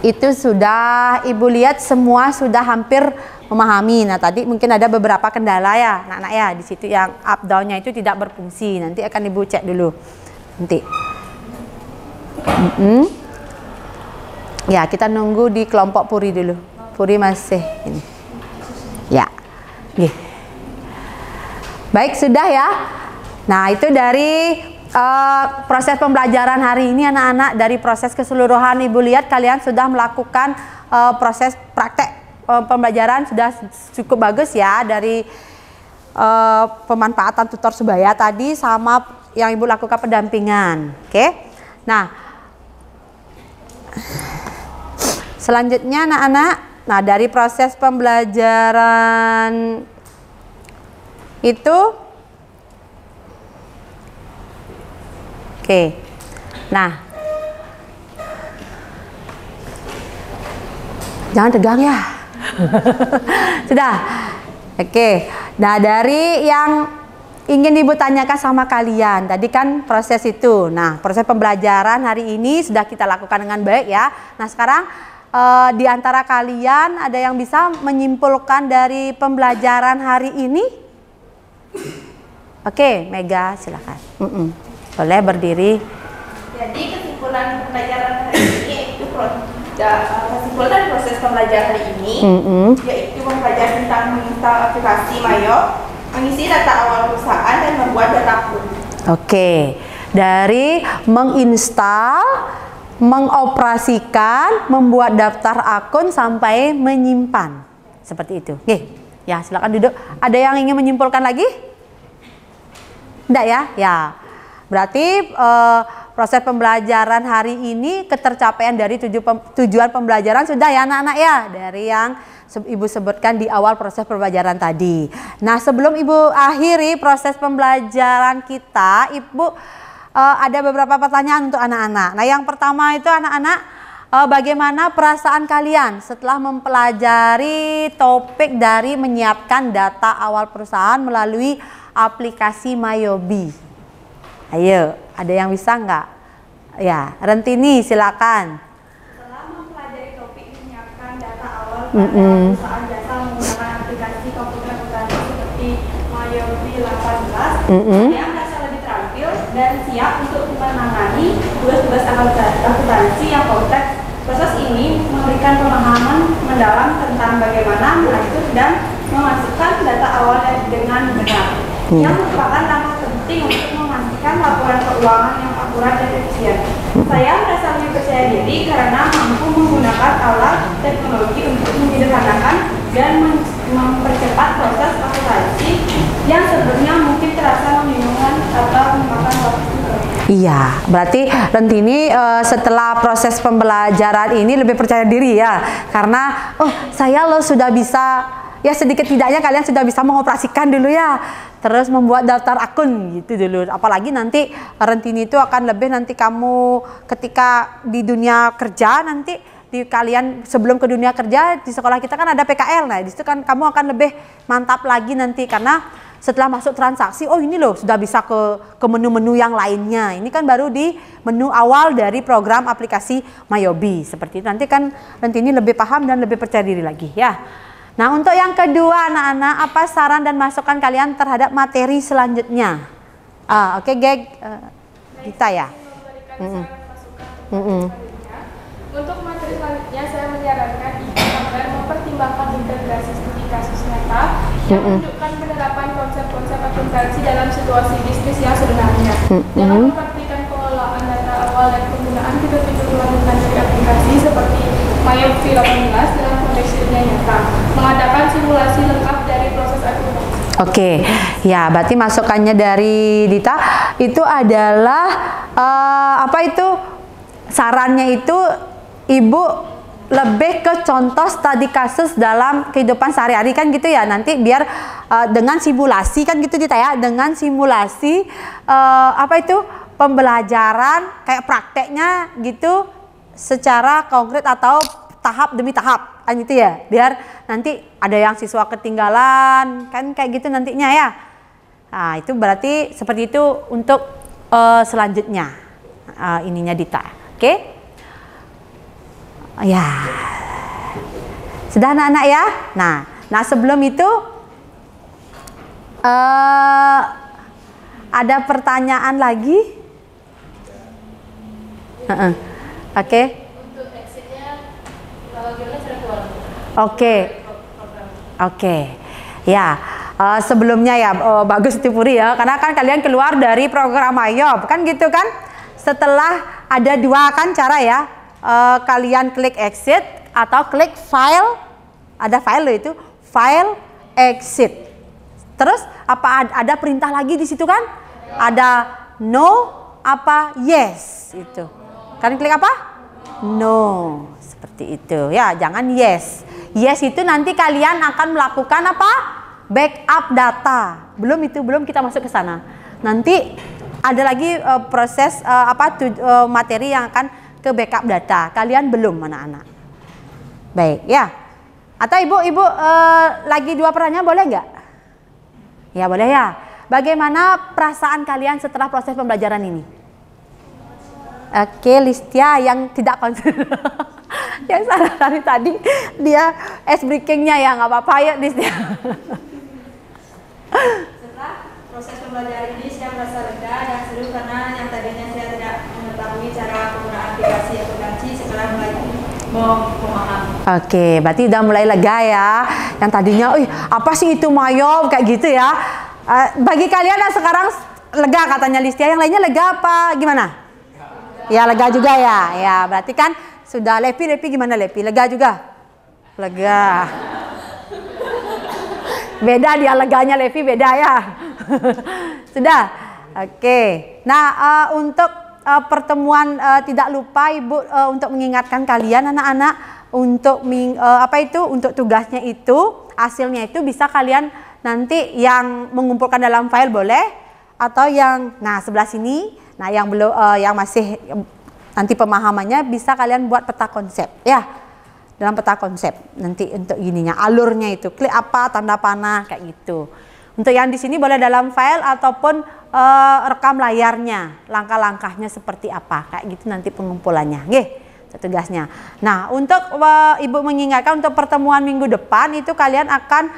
Itu sudah Ibu lihat semua sudah hampir memahami. Nah tadi mungkin ada beberapa kendala ya anak-anak ya, di situ yang up down-nya itu tidak berfungsi. Nanti akan Ibu cek dulu nanti. Ya kita nunggu di kelompok Puri dulu. Puri masih ini. Ya. Baik sudah ya. Nah itu dari proses pembelajaran hari ini anak-anak, dari proses keseluruhan Ibu lihat kalian sudah melakukan proses praktek pembelajaran sudah cukup bagus ya, dari pemanfaatan tutor sebaya tadi sama yang Ibu lakukan pendampingan. Oke. Nah selanjutnya anak-anak, nah dari proses pembelajaran itu oke. Nah, jangan tegang ya. Sudah. Oke. Nah, dari yang ingin Ibu tanyakan sama kalian, tadi kan proses itu. Nah, proses pembelajaran hari ini sudah kita lakukan dengan baik ya. Nah, sekarang di antara kalian ada yang bisa menyimpulkan dari pembelajaran hari ini? Oke, Mega silakan. Boleh berdiri. Jadi kesimpulan pembelajaran hari ini yaitu kesimpulan proses pembelajaran hari ini yaitu mempelajari tentang menginstal aplikasi Mayo, mengisi data awal perusahaan dan membuat data pool. Oke, dari menginstal, mengoperasikan, membuat daftar akun sampai menyimpan. Seperti itu. Oke, ya silakan duduk. Ada yang ingin menyimpulkan lagi? Enggak ya? Ya. Berarti proses pembelajaran hari ini ketercapaian dari tujuan pembelajaran sudah ya anak-anak ya, dari yang Ibu sebutkan di awal proses pembelajaran tadi. Nah sebelum Ibu akhiri proses pembelajaran kita, Ibu ada beberapa pertanyaan untuk anak-anak. Nah yang pertama itu anak-anak, bagaimana perasaan kalian setelah mempelajari topik dari menyiapkan data awal perusahaan melalui aplikasi Mayobi? Ayo, ada yang bisa nggak? Ya, Rentini silakan. Setelah mempelajari topik menyiapkan kepada perusahaan jasa menggunakan aplikasi komputer akuntansi seperti Mayobi 18, saya merasa lebih terampil dan siap untuk menangani tugas-tugas akuntansi yang kompleks. Proses ini memberikan pemahaman mendalam tentang bagaimana mengatur dan memasukkan data awal dengan benar, yang merupakan langkah penting untuk memastikan laporan keuangan yang akurat dan efisien. Saya merasa lebih percaya diri karena mampu menggunakan alat teknologi untuk menyederhanakan dan mempercepat proses akuntansi yang sebelumnya mungkin terasa membingungkan atau memakan waktu. Iya, berarti Rentini setelah proses pembelajaran ini lebih percaya diri ya, karena saya loh sudah bisa, ya sedikit tidaknya kalian sudah bisa mengoperasikan dulu ya, terus membuat daftar akun gitu dulu. Apalagi nanti Rentini itu akan lebih, nanti kamu ketika di dunia kerja, nanti di kalian sebelum ke dunia kerja di sekolah kita kan ada PKL, nah di situ kan kamu akan lebih mantap lagi nanti, karena setelah masuk transaksi, oh ini loh sudah bisa ke menu-menu yang lainnya. Ini kan baru di menu awal dari program aplikasi Mayobi. Seperti itu. Nanti kan Rentini lebih paham dan lebih percaya diri lagi ya. Nah, untuk yang kedua anak-anak, apa saran dan masukan kalian terhadap materi selanjutnya? Oke, Geg, kita ya. Untuk materi selanjutnya saya menyarankan ibu agar mempertimbangkan integrasi studi kasus nyata yang menunjukkan penerapan konsep-konsep akuntansi dalam situasi bisnis yang sebenarnya. Jangan memperhatikan pengelolaan data awal dan penggunaan fitur-fitur lanjutan dari aplikasi seperti Mayobi 18 dalam konteks dunia nyata. Mengadakan simulasi lengkap dari proses akuntansi. Oke, ya berarti masukannya dari Dita itu adalah apa itu? Sarannya itu Ibu lebih ke contoh studi kasus dalam kehidupan sehari-hari kan gitu ya, nanti biar dengan simulasi kan gitu Dita ya, dengan simulasi apa itu pembelajaran kayak prakteknya gitu secara konkret atau tahap demi tahap kan gitu ya, biar nanti ada yang siswa ketinggalan kan kayak gitu nantinya ya. Nah itu berarti seperti itu untuk selanjutnya ininya Dita. Oke? Ya, sudah anak-anak ya. Nah sebelum itu ada pertanyaan lagi? Oke. Untuk exitnya gimana cara keluar? Oke. Ya, sebelumnya ya bagus itu Puri ya, karena kan kalian keluar dari program Mayob kan gitu kan. Setelah ada dua kan cara ya. Kalian klik exit atau klik file, ada file loh itu, file exit. Terus apa ada perintah lagi di situ kan? Ada no apa yes itu. Kalian klik apa? No, seperti itu ya, jangan yes. Yes itu nanti kalian akan melakukan apa? Backup data. Belum kita masuk ke sana. Nanti ada lagi proses materi yang akan ke backup data. Kalian belum anak-anak. Baik ya. Atau ibu lagi dua pertanyaan boleh nggak? Ya boleh ya. Bagaimana perasaan kalian setelah proses pembelajaran ini? Oke, Listia yang tidak konsen. Yang salah dari tadi dia ice breakingnya ya, nggak apa-apa ya Listia. Setelah proses pembelajaran ini saya merasa lega dan seru karena yang tadinya saya tidak mengetahui cara penggunaan aplikasi akuntansi sekarang mulai memahami. Oke, berarti udah mulai lega ya. Yang tadinya, apa sih itu Mayob kayak gitu ya. Bagi kalian yang sekarang lega katanya Listia, yang lainnya lega apa gimana? Ya lega juga ya. Ya berarti kan sudah Lepi gimana Lepi? Lega juga? Lega. Beda dia leganya Levi beda ya. Sudah. Oke. Nah, untuk pertemuan tidak lupa Ibu untuk mengingatkan kalian anak-anak untuk untuk tugasnya itu, hasilnya itu bisa kalian nanti yang mengumpulkan dalam file boleh, atau yang sebelah sini, yang belum yang masih nanti pemahamannya bisa kalian buat peta konsep ya. Dalam peta konsep nanti untuk ininya, alurnya itu klik apa, tanda panah kayak gitu. Untuk yang di sini boleh dalam file ataupun rekam layarnya, langkah-langkahnya seperti apa kayak gitu nanti pengumpulannya. Nggih. tugasnya. Nah, untuk Ibu mengingatkan untuk pertemuan minggu depan itu kalian akan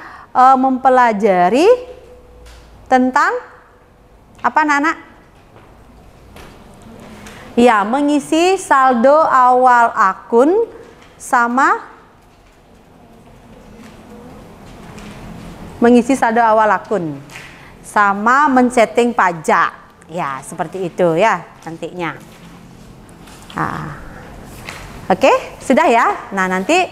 mempelajari tentang apa, Nana? Ya, mengisi saldo awal akun sama mengisi saldo awal akun sama men-setting pajak. Ya, seperti itu ya nantinya. Oke, sudah ya. Nah, nanti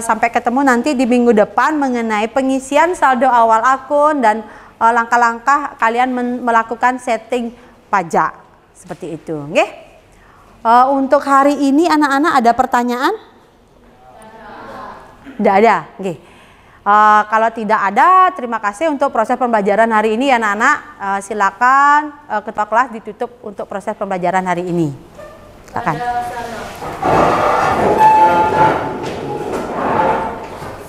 sampai ketemu nanti di minggu depan mengenai pengisian saldo awal akun dan langkah-langkah kalian melakukan setting pajak. Seperti itu. Oke? Untuk hari ini anak-anak ada pertanyaan? Tidak ada. Oke. Kalau tidak ada, terima kasih untuk proses pembelajaran hari ini anak-anak. Silakan ketua kelas ditutup untuk proses pembelajaran hari ini. Silakan.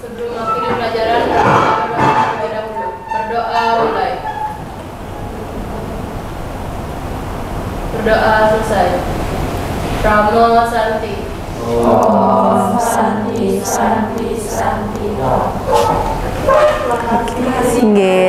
Sebelum akhir pelajaran, berdoa mulai. Berdoa selesai. Ramo Santi. Om Santi Santi Santi. Oke.